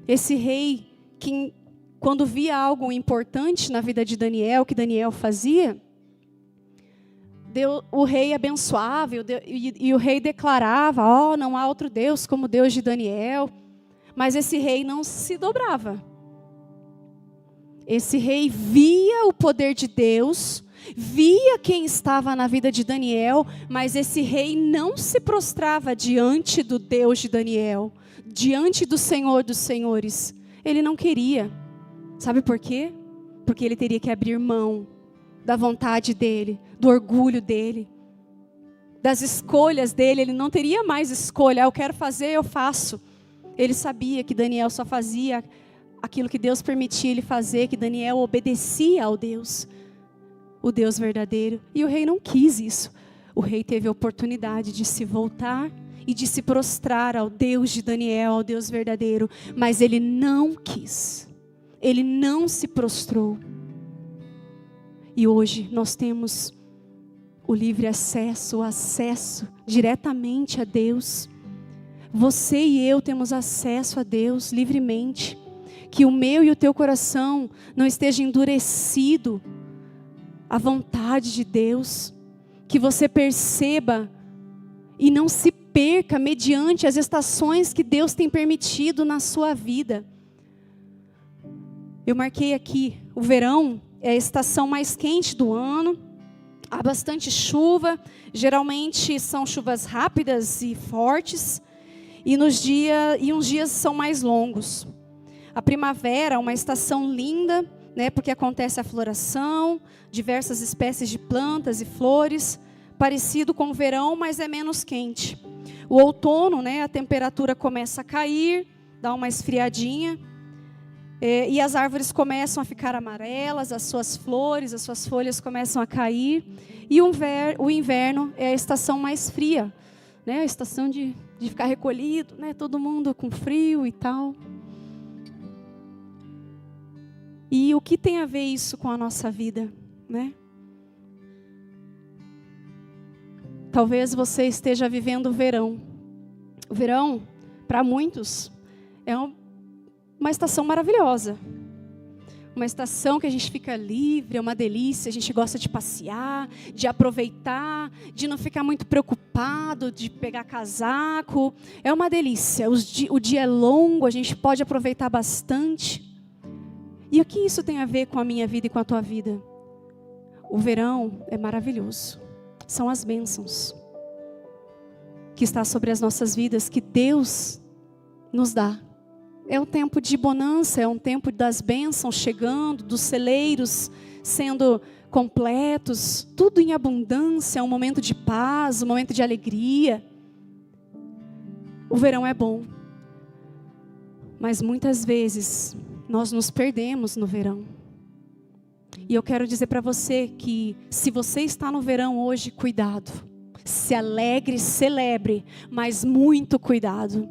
esse rei, que quando via algo importante na vida de Daniel, que Daniel fazia, o rei abençoava e o rei declarava, não há outro Deus como o Deus de Daniel. Mas esse rei não se dobrava. Esse rei via o poder de Deus, via quem estava na vida de Daniel, mas esse rei não se prostrava diante do Deus de Daniel, diante do Senhor dos senhores. Ele não queria. Sabe por quê? Porque ele teria que abrir mão da vontade dele, do orgulho dele, das escolhas dele. Ele não teria mais escolha. Eu quero fazer, eu faço. Ele sabia que Daniel só fazia aquilo que Deus permitia ele fazer, que Daniel obedecia ao Deus, o Deus verdadeiro. E o rei não quis isso. O rei teve a oportunidade de se voltar e de se prostrar ao Deus de Daniel, ao Deus verdadeiro. Mas ele não quis. Ele não se prostrou. E hoje nós temos o livre acesso, o acesso diretamente a Deus. Você e eu temos acesso a Deus livremente. que o meu e o teu coração não esteja endurecido à vontade de Deus, que você perceba e não se perca mediante as estações que Deus tem permitido na sua vida. Eu marquei aqui, o verão é a estação mais quente do ano, há bastante chuva, geralmente são chuvas rápidas e fortes, e uns dias são mais longos. A primavera é uma estação linda, né, porque acontece a floração, diversas espécies de plantas e flores, parecido com o verão, mas é menos quente. O outono, né, a temperatura começa a cair, dá uma esfriadinha, e as árvores começam a ficar amarelas, as suas flores, as suas folhas começam a cair. E o inverno é a estação mais fria, né, a estação de ficar recolhido, né, todo mundo com frio e tal. E o que tem a ver isso com a nossa vida, né? Talvez você esteja vivendo o verão. O verão, para muitos, é uma estação maravilhosa. Uma estação que a gente fica livre, é uma delícia, a gente gosta de passear, de aproveitar, de não ficar muito preocupado, de pegar casaco. É uma delícia, o dia é longo, a gente pode aproveitar bastante. E o que isso tem a ver com a minha vida e com a tua vida? O verão é maravilhoso. São as bênçãos que está sobre as nossas vidas, que Deus nos dá. É um tempo de bonança, é um tempo das bênçãos chegando, dos celeiros sendo completos, tudo em abundância, é um momento de paz, um momento de alegria. O verão é bom, mas muitas vezes nós nos perdemos no verão. E eu quero dizer para você que se você está no verão hoje, cuidado. Se alegre, celebre, mas muito cuidado.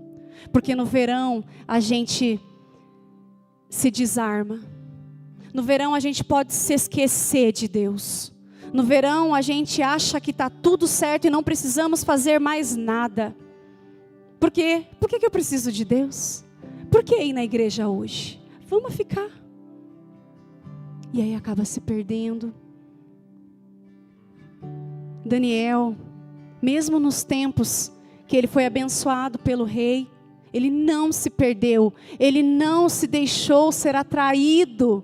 Porque no verão a gente se desarma. No verão a gente pode se esquecer de Deus. No verão a gente acha que está tudo certo e não precisamos fazer mais nada. Por quê? Por que eu preciso de Deus? Por que ir na igreja hoje? Vamos ficar. E aí acaba se perdendo. Daniel, mesmo nos tempos que ele foi abençoado pelo rei, ele não se perdeu, ele não se deixou ser atraído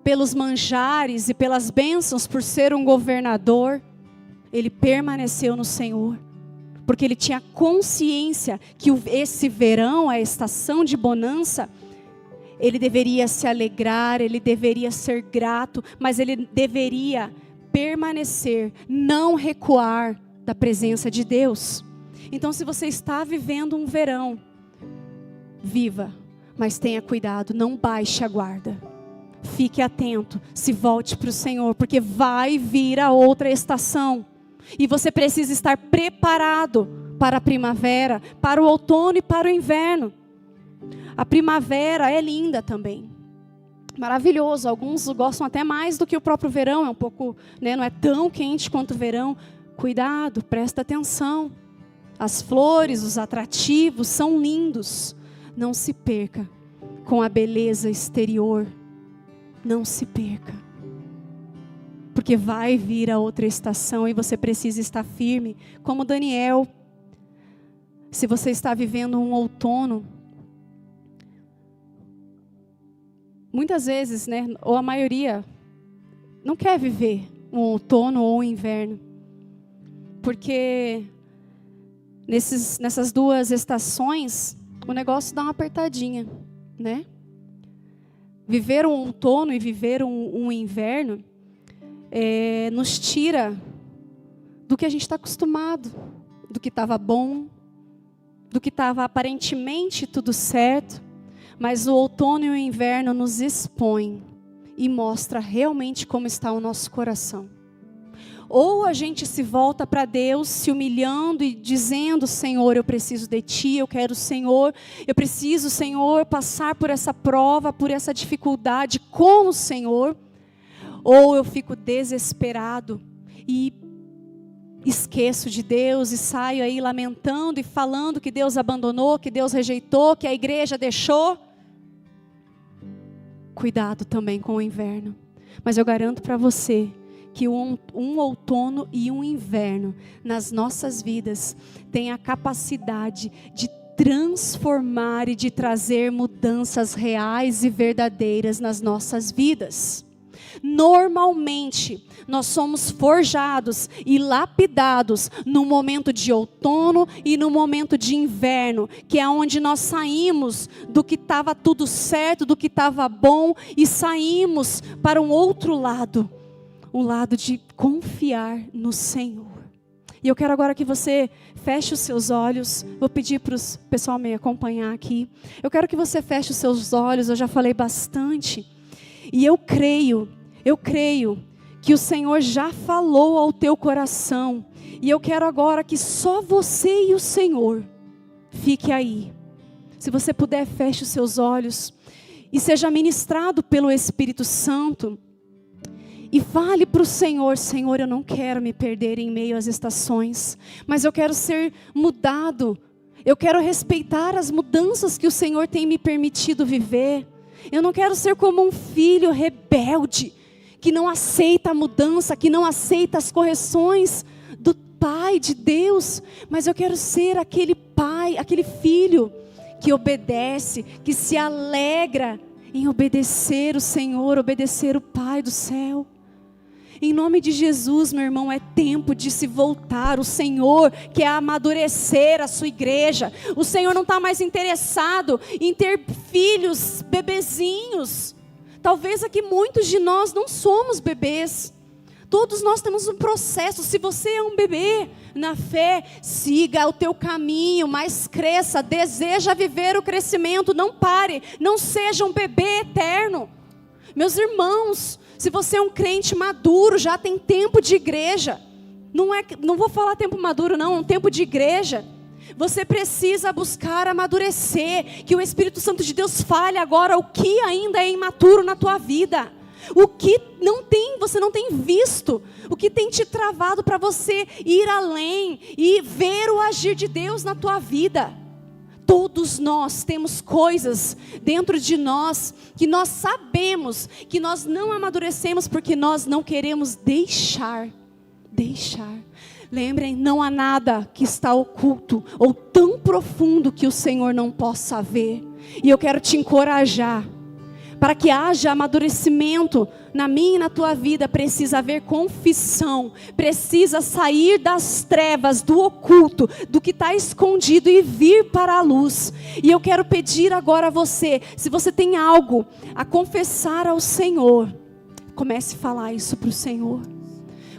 pelos manjares e pelas bênçãos por ser um governador. Ele permaneceu no Senhor, porque ele tinha consciência que esse verão, a estação de bonança, ele deveria se alegrar, ele deveria ser grato, mas ele deveria permanecer, não recuar da presença de Deus. Então, se você está vivendo um verão, viva, mas tenha cuidado, não baixe a guarda. Fique atento, se volte para o Senhor, porque vai vir a outra estação. E você precisa estar preparado para a primavera, para o outono e para o inverno. A primavera é linda também, maravilhoso. Alguns gostam até mais do que o próprio verão, é um pouco, né, não é tão quente quanto o verão. Cuidado, presta atenção. As flores, os atrativos são lindos. Não se perca com a beleza exterior. Não se perca. Porque vai vir a outra estação e você precisa estar firme. Como Daniel, se você está vivendo um outono, muitas vezes, né, ou a maioria, não quer viver um outono ou um inverno. Porque nessas duas estações, o negócio dá uma apertadinha, né? Viver um outono e viver um inverno nos tira do que a gente está acostumado, do que estava bom, do que estava aparentemente tudo certo. Mas o outono e o inverno nos expõem e mostra realmente como está o nosso coração. Ou a gente se volta para Deus, se humilhando e dizendo: Senhor, eu preciso de Ti, eu quero o Senhor, eu preciso, Senhor, passar por essa prova, por essa dificuldade com o Senhor. Ou eu fico desesperado e esqueço de Deus e saio aí lamentando e falando que Deus abandonou, que Deus rejeitou, que a igreja deixou. cuidado também com o inverno. Mas eu garanto para você que um outono e um inverno nas nossas vidas tem a capacidade de transformar e de trazer mudanças reais e verdadeiras nas nossas vidas. Normalmente, nós somos forjados e lapidados no momento de outono e no momento de inverno, que é onde nós saímos do que estava tudo certo, do que estava bom, e saímos para um outro lado, o lado de confiar no Senhor. E eu quero agora que você feche os seus olhos. Vou pedir para o pessoal me acompanhar aqui. Eu quero que você feche os seus olhos, eu já falei bastante. E eu creio que o Senhor já falou ao teu coração. E eu quero agora que só você e o Senhor fique aí. Se você puder, feche os seus olhos e seja ministrado pelo Espírito Santo. E fale para o Senhor: Senhor, eu não quero me perder em meio às estações, mas eu quero ser mudado. Eu quero respeitar as mudanças que o Senhor tem me permitido viver. Eu não quero ser como um filho rebelde, que não aceita a mudança, que não aceita as correções do Pai de Deus. Mas eu quero ser aquele pai, aquele filho que obedece, que se alegra em obedecer o Senhor, obedecer o Pai do céu. Em nome de Jesus, meu irmão, é tempo de se voltar. O Senhor quer amadurecer a sua igreja. O Senhor não está mais interessado em ter filhos, bebezinhos. Talvez aqui muitos de nós não somos bebês. Todos nós temos um processo. Se você é um bebê na fé, siga o teu caminho, mas cresça. Deseja viver o crescimento, não pare. Não seja um bebê eterno. Meus irmãos, se você é um crente maduro, já tem tempo de igreja. Não vou falar tempo maduro não, um tempo de igreja. Você precisa buscar amadurecer, que o Espírito Santo de Deus fale agora o que ainda é imaturo na tua vida. O que você não tem visto, o que tem te travado para você ir além e ver o agir de Deus na tua vida. Todos nós temos coisas dentro de nós que nós sabemos que nós não amadurecemos porque nós não queremos deixar. Lembrem, não há nada que está oculto ou tão profundo que o Senhor não possa ver. E eu quero te encorajar. Para que haja amadurecimento na minha e na tua vida, precisa haver confissão, precisa sair das trevas, do oculto, do que está escondido e vir para a luz. E eu quero pedir agora a você, se você tem algo a confessar ao Senhor, comece a falar isso para o Senhor.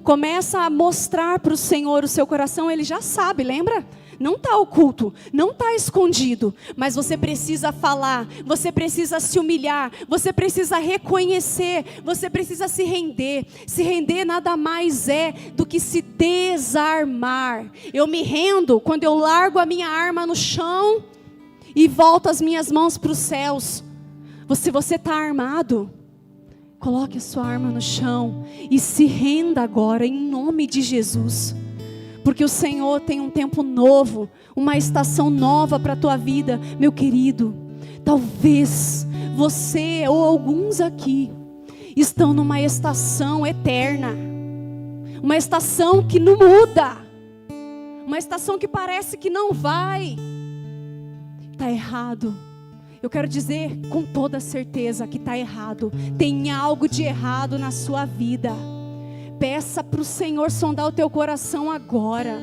Começa a mostrar para o Senhor o seu coração, Ele já sabe, lembra? Não está oculto, não está escondido, mas você precisa falar, você precisa se humilhar, você precisa reconhecer, você precisa se render. Se render nada mais é do que se desarmar. Eu me rendo quando eu largo a minha arma no chão e volto as minhas mãos para os céus. Se você está armado, coloque a sua arma no chão e se renda agora em nome de Jesus. Porque o Senhor tem um tempo novo, uma estação nova para a tua vida, meu querido. Talvez você ou alguns aqui estão numa estação eterna, uma estação que não muda, uma estação que parece que não vai. Está errado. Eu quero dizer com toda certeza que está errado. Tem algo de errado na sua vida. Peça para o Senhor sondar o teu coração agora.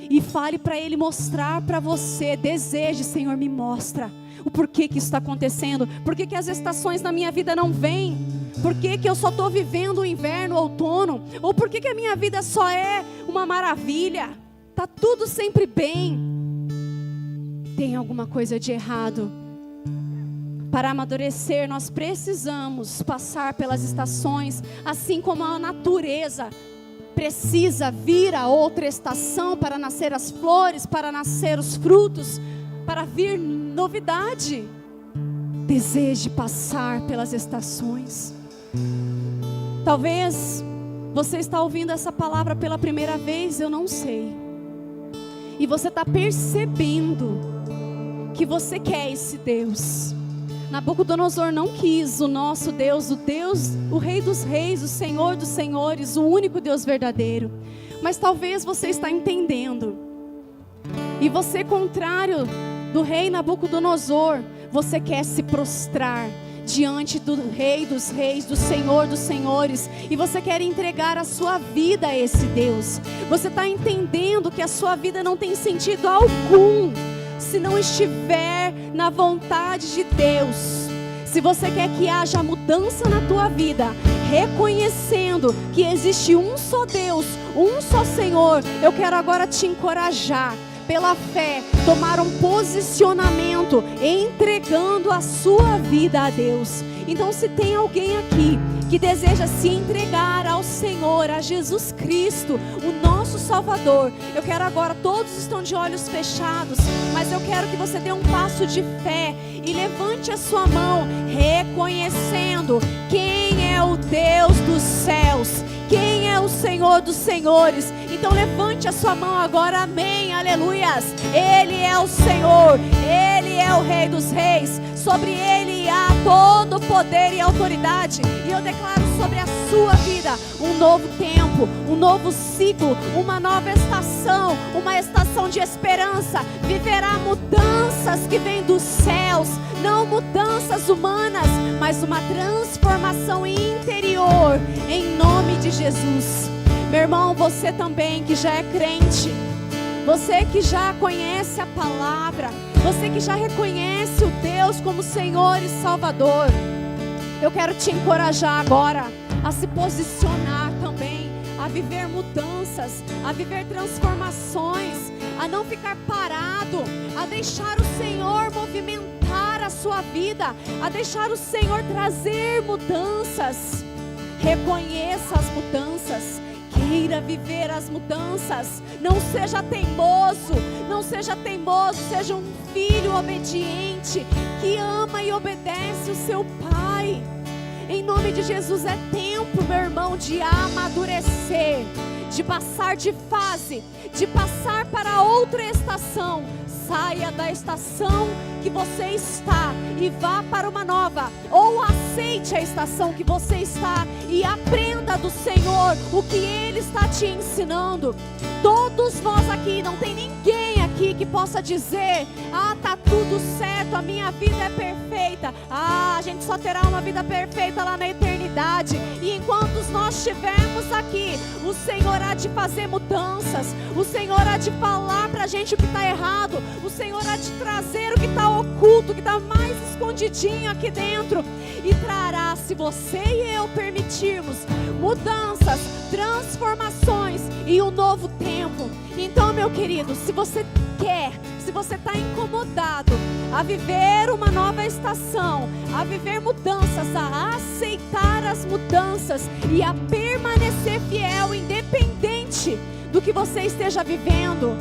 E fale para Ele mostrar para você. Deseje, Senhor, me mostra o porquê que isso está acontecendo. Por que as estações na minha vida não vêm? Por que eu só estou vivendo o inverno, o outono? Ou por que a minha vida só é uma maravilha? Está tudo sempre bem. Tem alguma coisa de errado. Para amadurecer, nós precisamos passar pelas estações, assim como a natureza precisa vir a outra estação para nascer as flores, para nascer os frutos, para vir novidade. Deseje passar pelas estações. Talvez você está ouvindo essa palavra pela primeira vez, eu não sei. E você está percebendo que você quer esse Deus. Nabucodonosor não quis o nosso Deus, o Rei dos Reis, o Senhor dos Senhores, o único Deus verdadeiro. Mas talvez você está entendendo. E você, contrário do rei Nabucodonosor, você quer se prostrar diante do Rei dos Reis, do Senhor dos Senhores, e você quer entregar a sua vida a esse Deus. Você está entendendo que a sua vida não tem sentido algum se não estiver na vontade de Deus. Se você quer que haja mudança na tua vida, reconhecendo que existe um só Deus, um só Senhor, eu quero agora te encorajar, pela fé, tomar um posicionamento, entregando a sua vida a Deus. Então, se tem alguém aqui que deseja se entregar ao Senhor, a Jesus Cristo, o nosso Salvador, eu quero agora, todos estão de olhos fechados, mas eu quero que você dê um passo de fé e levante a sua mão, reconhecendo quem é o Deus dos céus, quem é o Senhor dos Senhores. Então levante a sua mão agora, amém, aleluias. Ele é o Senhor, Ele é o Rei dos Reis, sobre Ele há todo poder e autoridade. E eu declaro sobre a sua vida um novo tempo, um novo ciclo, uma nova estação, uma estação de esperança. Viverá mudanças que vêm dos céus, não mudanças humanas, mas uma transformação interior, em nome de Jesus. Meu irmão, você também que já é crente, você que já conhece a palavra, você que já reconhece o Deus como Senhor e Salvador, eu quero te encorajar agora a se posicionar também, a viver mudanças, a viver transformações, a não ficar parado, a deixar o Senhor movimentar a sua vida, a deixar o Senhor trazer mudanças. Reconheça as mudanças, queira viver as mudanças, não seja teimoso, seja um filho obediente, que ama e obedece o seu pai. Em nome de Jesus, é tempo, meu irmão, de amadurecer, de passar de fase, de passar para outra estação. Saia da estação que você está e vá para uma nova, ou aceite a estação que você está e aprenda do Senhor o que Ele está te ensinando. Todos nós aqui, não tem ninguém aqui que possa dizer: ah, tá tudo certo, a minha vida é perfeita. Ah, a gente só terá uma vida perfeita lá na eternidade. E enquanto nós estivermos aqui, o Senhor há de fazer mudanças, o Senhor há de falar pra gente o que está errado, o Senhor há de trazer o que está oculto, o que está mais escondidinho aqui dentro, e trará, se você e eu permitirmos, mudanças, transformações e um novo tempo. Então, meu querido, se você quer, se você está incomodado a viver uma nova estação, a viver mudanças, a aceitar as mudanças e a permanecer fiel, independente do que você esteja vivendo,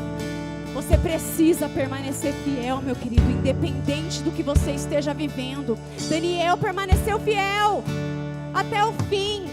você precisa permanecer fiel, meu querido, independente do que você esteja vivendo. Daniel permaneceu fiel até o fim.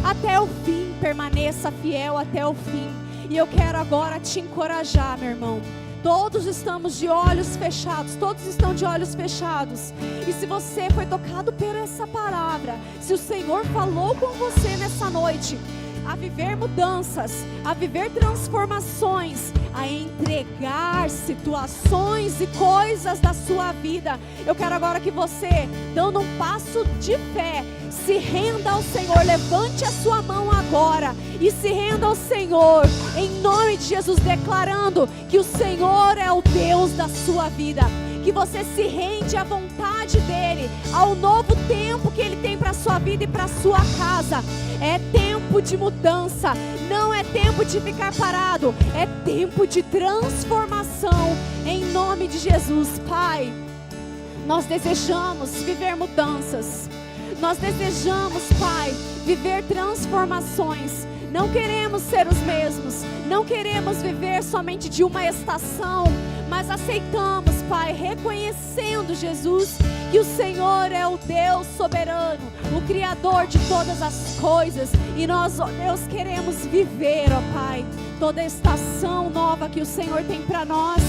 Até o fim, permaneça fiel até o fim. E eu quero agora te encorajar, meu irmão. Todos estamos de olhos fechados, todos estão de olhos fechados. E se você foi tocado por essa palavra, se o Senhor falou com você nessa noite, a viver mudanças, a viver transformações, a entregar situações e coisas da sua vida, eu quero agora que você, dando um passo de fé, se renda ao Senhor. Levante a sua mão agora e se renda ao Senhor, em nome de Jesus, declarando que o Senhor é o Deus da sua vida, que você se rende à vontade dEle, ao novo tempo que Ele tem para a sua vida e para a sua casa. É tempo de mudança, não é tempo de ficar parado, é tempo de transformação, em nome de Jesus. Pai, nós desejamos viver mudanças, nós desejamos, Pai, viver transformações. Não queremos ser os mesmos, não queremos viver somente de uma estação, mas aceitamos, Pai, reconhecendo, Jesus, que o Senhor é o Deus soberano, o Criador de todas as coisas. E nós, ó Deus, queremos viver, ó Pai, toda a estação nova que o Senhor tem para nós.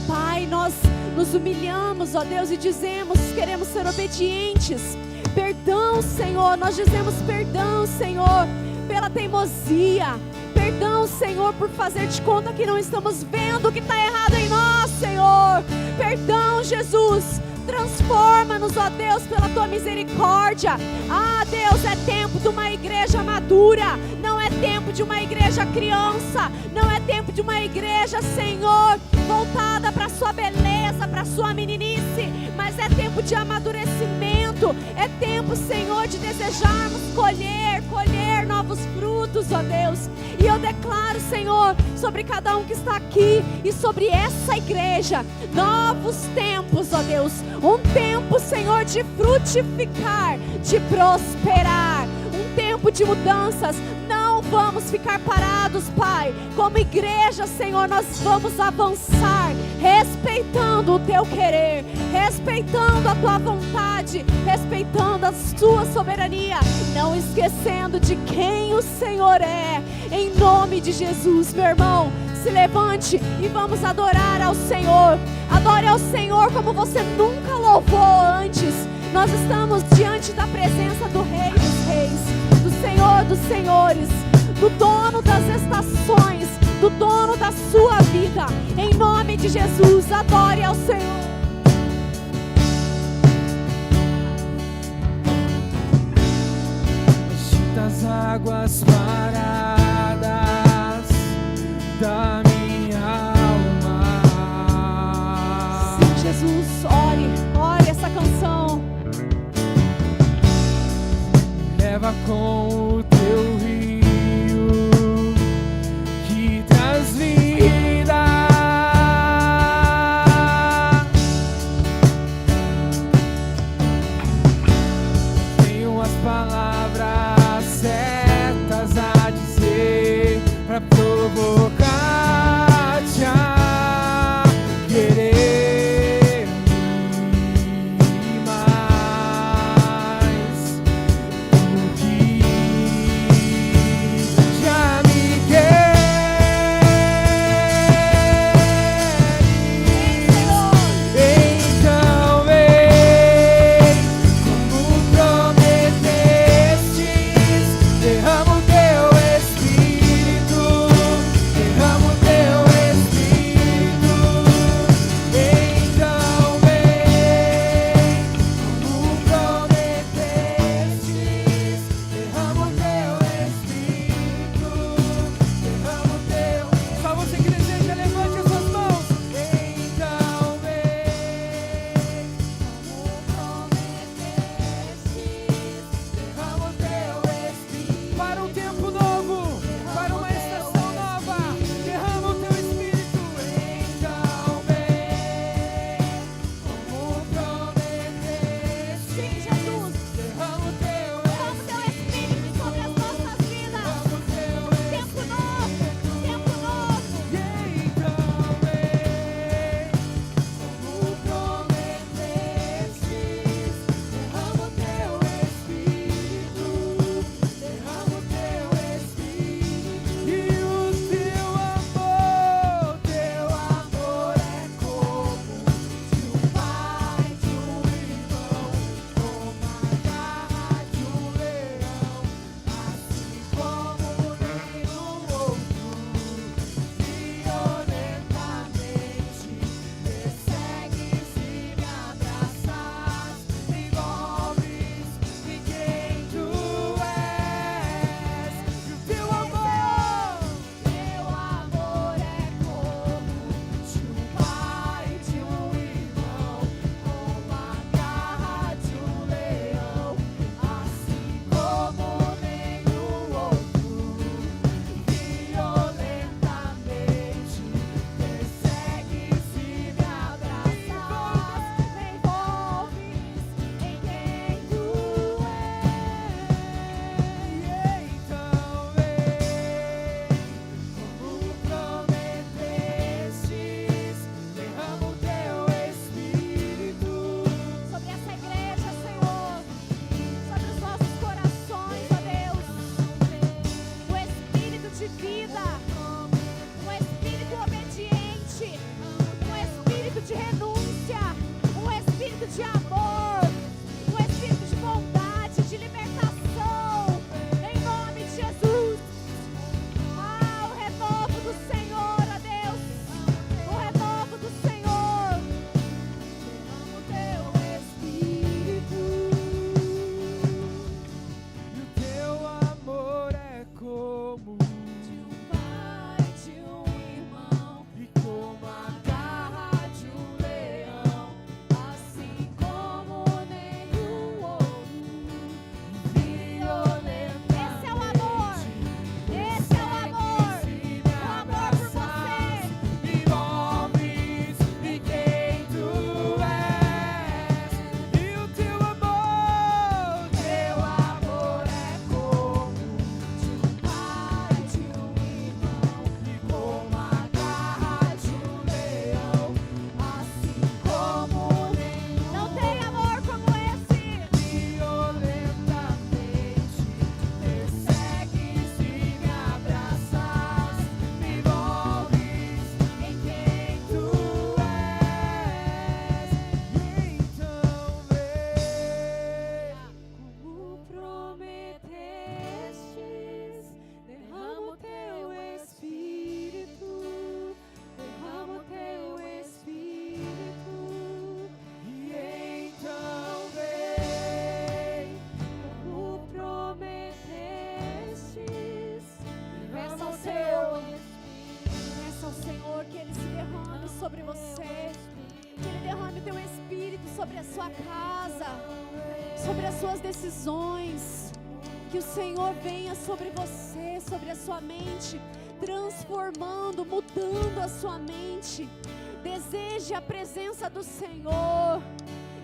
Pai, nós nos nos humilhamos, ó Deus, e dizemos: queremos ser obedientes. Perdão, Senhor, nós dizemos perdão, Senhor, pela teimosia. Perdão, Senhor, por fazer de conta que não estamos vendo o que está errado em nós, Senhor. Perdão, Jesus. Transforma-nos, ó Deus, pela tua misericórdia. Ah, Deus, é tempo de uma igreja madura. Não é tempo de uma igreja criança. Não é tempo de uma igreja, Senhor, voltada para a sua beleza, para a sua meninice. Mas é tempo de amadurecimento. É tempo, Senhor, de desejarmos colher novos frutos, ó Deus. E eu declaro, Senhor, sobre cada um que está aqui e sobre essa igreja, novos tempos, ó Deus. Um tempo, Senhor, de frutificar, de prosperar. Um tempo de mudanças. Não vamos ficar parados, Pai. Como igreja, Senhor, nós vamos avançar, respeitando o teu querer, respeitando a tua vontade, respeitando a tua soberania, não esquecendo de quem o Senhor é. Em nome de Jesus, meu irmão, se levante e vamos adorar ao Senhor. Adore ao Senhor como você nunca louvou antes. Nós estamos diante da presença do Rei dos Reis, do Senhor dos Senhores, do dono das estações, do dono da sua vida. Em nome de Jesus, adore ao Senhor. Das águas paradas da minha alma. Sim, Jesus, ore essa canção. Leva com o teu rio que traz vida. Tenho as palavras certas a dizer pra provocar-te a querer mais do que sobre a sua casa, sobre as suas decisões. Que o Senhor venha sobre você, sobre a sua mente, transformando, mudando a sua mente. Deseje a presença do Senhor.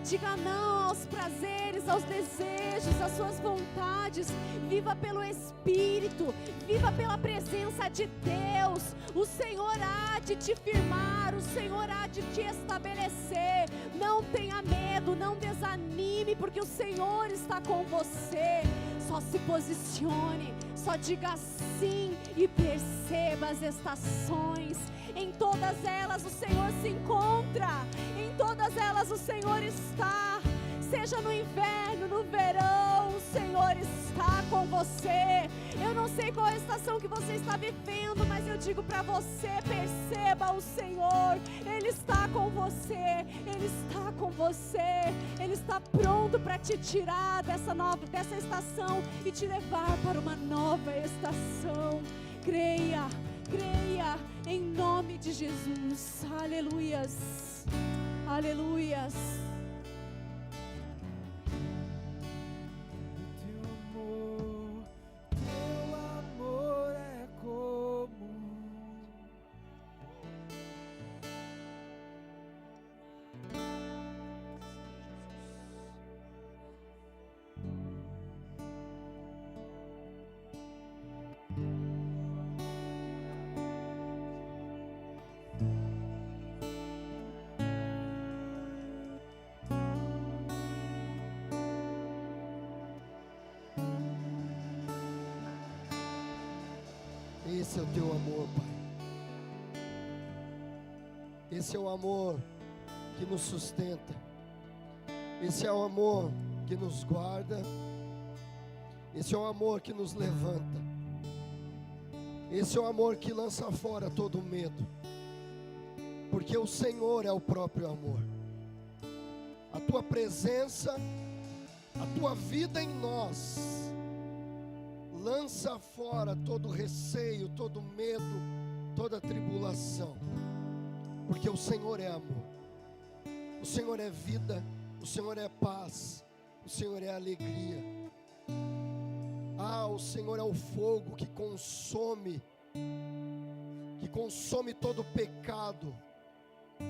Diga não aos prazeres, aos desejos, às suas vontades. Viva pelo Espírito, viva pela presença de Deus. O Senhor há de te firmar, o Senhor há de te estabelecer. Não tenha medo, não desanime, porque o Senhor está com você. Só se posicione, só diga sim e perceba as estações. Em todas elas o Senhor se encontra, em todas elas o Senhor está. Seja no inverno, no verão, o Senhor está com você. Eu não sei qual é a estação que você está vivendo, mas eu digo para você, perceba o Senhor. Ele está com você, Ele está com você. Ele está pronto para te tirar dessa estação e te levar para uma nova estação. Creia, creia, em nome de Jesus. Aleluias, aleluias. Teu amor é como Esse é o teu amor, Pai. Esse é o amor que nos sustenta. Esse é o amor que nos guarda. Esse é o amor que nos levanta. Esse é o amor que lança fora todo medo. Porque o Senhor é o próprio amor. A tua presença, a tua vida em nós lança fora todo receio, todo medo, toda tribulação. Porque o Senhor é amor. O Senhor é vida, o Senhor é paz, o Senhor é alegria. Ah, o Senhor é o fogo que consome todo pecado,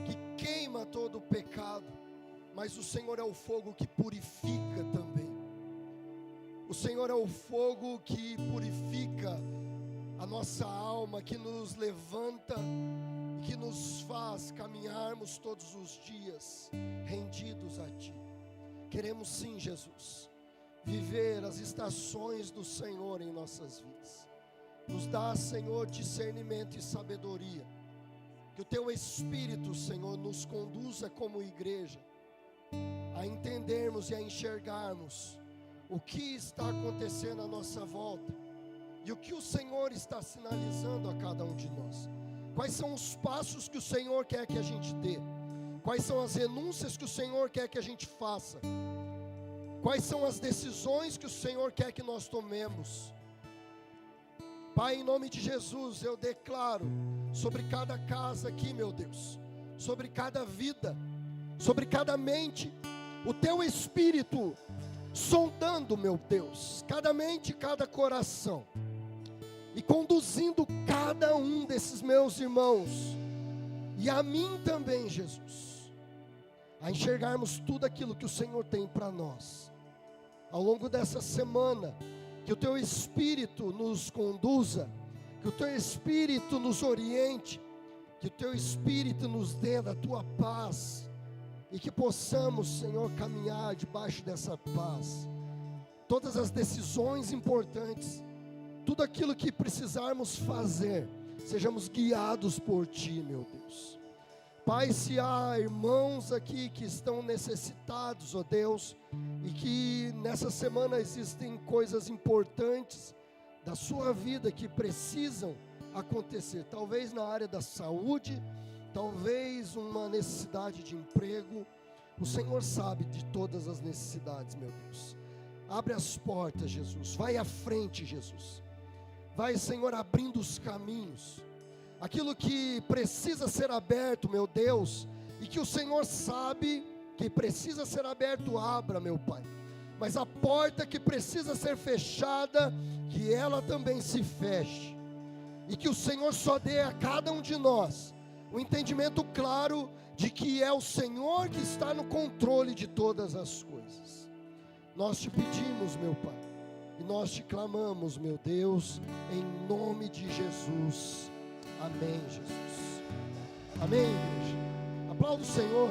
que queima todo pecado. Mas o Senhor é o fogo que purifica também. O Senhor é o fogo que purifica a nossa alma, que nos levanta e que nos faz caminharmos todos os dias rendidos a Ti. Queremos sim, Jesus, viver as estações do Senhor em nossas vidas. Nos dá, Senhor, discernimento e sabedoria. Que o Teu Espírito, Senhor, nos conduza como igreja a entendermos e a enxergarmos o que está acontecendo à nossa volta e o que o Senhor está sinalizando a cada um de nós. Quais são os passos que o Senhor quer que a gente dê? Quais são as renúncias que o Senhor quer que a gente faça? Quais são as decisões que o Senhor quer que nós tomemos? Pai, em nome de Jesus, eu declaro sobre cada casa aqui, meu Deus, sobre cada vida, sobre cada mente, o Teu Espírito sondando, meu Deus, cada mente, cada coração, e conduzindo cada um desses meus irmãos, e a mim também, Jesus, a enxergarmos tudo aquilo que o Senhor tem para nós. Ao longo dessa semana, que o Teu Espírito nos conduza, que o Teu Espírito nos oriente, que o Teu Espírito nos dê da Tua paz, e que possamos, Senhor, caminhar debaixo dessa paz. Todas as decisões importantes, tudo aquilo que precisarmos fazer, sejamos guiados por Ti, meu Deus. Pai, se há irmãos aqui que estão necessitados, ó Deus, e que nessa semana existem coisas importantes da sua vida que precisam acontecer, talvez na área da saúde, talvez uma necessidade de emprego. O Senhor sabe de todas as necessidades, meu Deus. Abre as portas, Jesus. Vai à frente, Jesus. Vai, Senhor, abrindo os caminhos. Aquilo que precisa ser aberto, meu Deus, e que o Senhor sabe que precisa ser aberto, abra, meu Pai. Mas a porta que precisa ser fechada, que ela também se feche. E que o Senhor só dê a cada um de nós o entendimento claro de que é o Senhor que está no controle de todas as coisas. Nós te pedimos, meu Pai, e nós te clamamos, meu Deus, em nome de Jesus. Amém, Jesus. Amém, igreja. Aplauda o Senhor.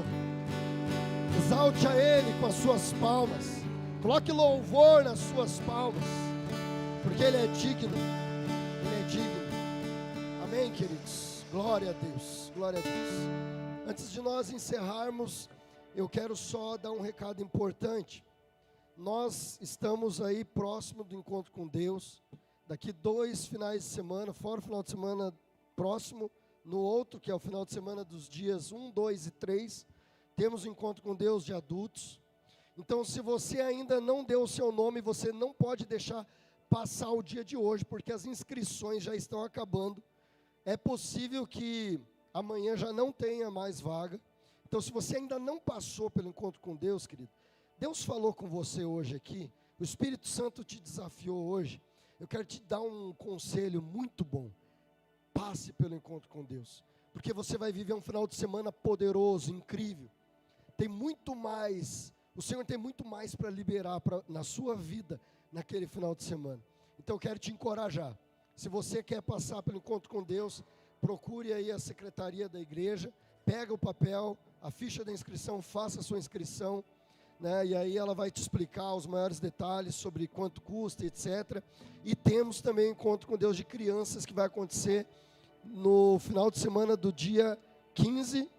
Exalte a Ele com as suas palmas. Coloque louvor nas suas palmas, porque Ele é digno. Ele é digno. Amém, queridos. Glória a Deus. Glória a Deus. Antes de nós encerrarmos, eu quero só dar um recado importante. Nós estamos aí próximo do encontro com Deus. Daqui 2 finais de semana, fora o final de semana próximo, no outro, que é o final de semana dos dias 1, 2 e 3, temos o encontro com Deus de adultos. Então, se você ainda não deu o seu nome, você não pode deixar passar o dia de hoje, porque as inscrições já estão acabando. É possível que amanhã já não tenha mais vaga. Então, se você ainda não passou pelo encontro com Deus, querido, Deus falou com você hoje aqui, o Espírito Santo te desafiou hoje. Eu quero te dar um conselho muito bom. Passe pelo encontro com Deus, porque você vai viver um final de semana poderoso, incrível. Tem muito mais, o Senhor tem muito mais para liberar na sua vida, naquele final de semana. Então eu quero te encorajar. Se você quer passar pelo encontro com Deus, procure aí a secretaria da igreja, pega o papel, a ficha da inscrição, faça a sua inscrição, né? E aí ela vai te explicar os maiores detalhes sobre quanto custa, etc. E temos também encontro com Deus de crianças que vai acontecer no final de semana do dia 15,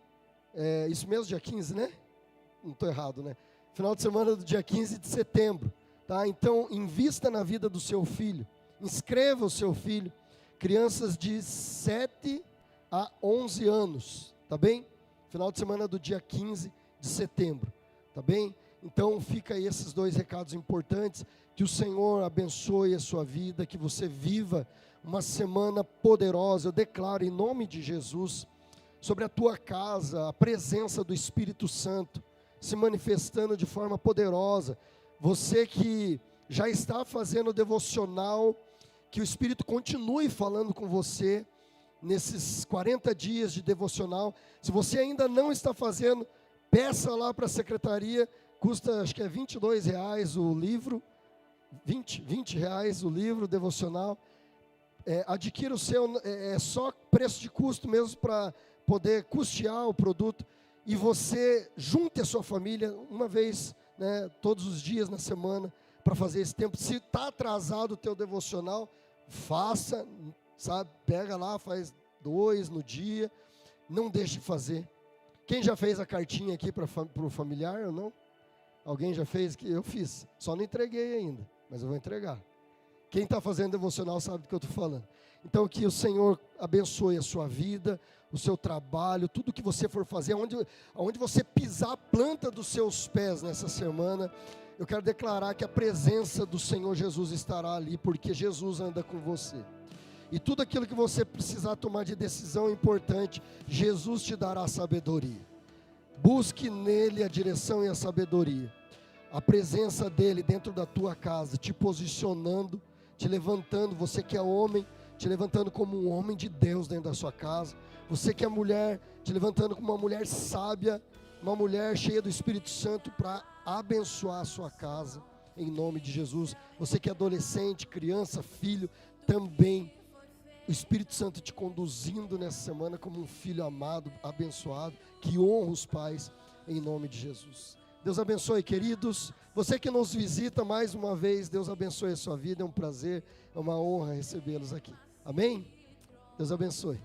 isso mesmo, dia 15, né? Não estou errado, né? Final de semana do dia 15 de setembro, tá? Então, invista na vida do seu filho, inscreva o seu filho, crianças de 7 a 11 anos, tá bem? Final de semana do dia 15 de setembro, tá bem? Então, fica aí esses 2 recados importantes, que o Senhor abençoe a sua vida, que você viva uma semana poderosa. Eu declaro em nome de Jesus, sobre a tua casa, a presença do Espírito Santo, se manifestando de forma poderosa. Você que já está fazendo devocional, que o Espírito continue falando com você, nesses 40 dias de devocional. Se você ainda não está fazendo, peça lá para a secretaria, custa acho que é R$22 o livro, 20 reais o livro devocional. Adquira o seu, é só preço de custo mesmo para poder custear o produto. E você junte a sua família uma vez, né, todos os dias na semana, para fazer esse tempo. Se está atrasado o teu devocional, faça, sabe, pega lá, faz 2 no dia, não deixe de fazer. Quem já fez a cartinha aqui para o familiar ou não? Alguém já fez? Eu fiz, só não entreguei ainda, mas eu vou entregar. Quem está fazendo devocional sabe do que eu estou falando. Então que o Senhor abençoe a sua vida, o seu trabalho, tudo que você for fazer, aonde você pisar a planta dos seus pés nessa semana, eu quero declarar que a presença do Senhor Jesus estará ali, porque Jesus anda com você. E tudo aquilo que você precisar tomar de decisão importante, Jesus te dará sabedoria. Busque nele a direção e a sabedoria. A presença dele dentro da tua casa, te posicionando, te levantando, você que é homem, te levantando como um homem de Deus dentro da sua casa. Você que é mulher, te levantando como uma mulher sábia, uma mulher cheia do Espírito Santo para abençoar a sua casa, em nome de Jesus. Você que é adolescente, criança, filho, também o Espírito Santo te conduzindo nessa semana como um filho amado, abençoado, que honra os pais, em nome de Jesus. Deus abençoe, queridos. Você que nos visita mais uma vez, Deus abençoe a sua vida. É um prazer, é uma honra recebê-los aqui. Amém? Deus abençoe.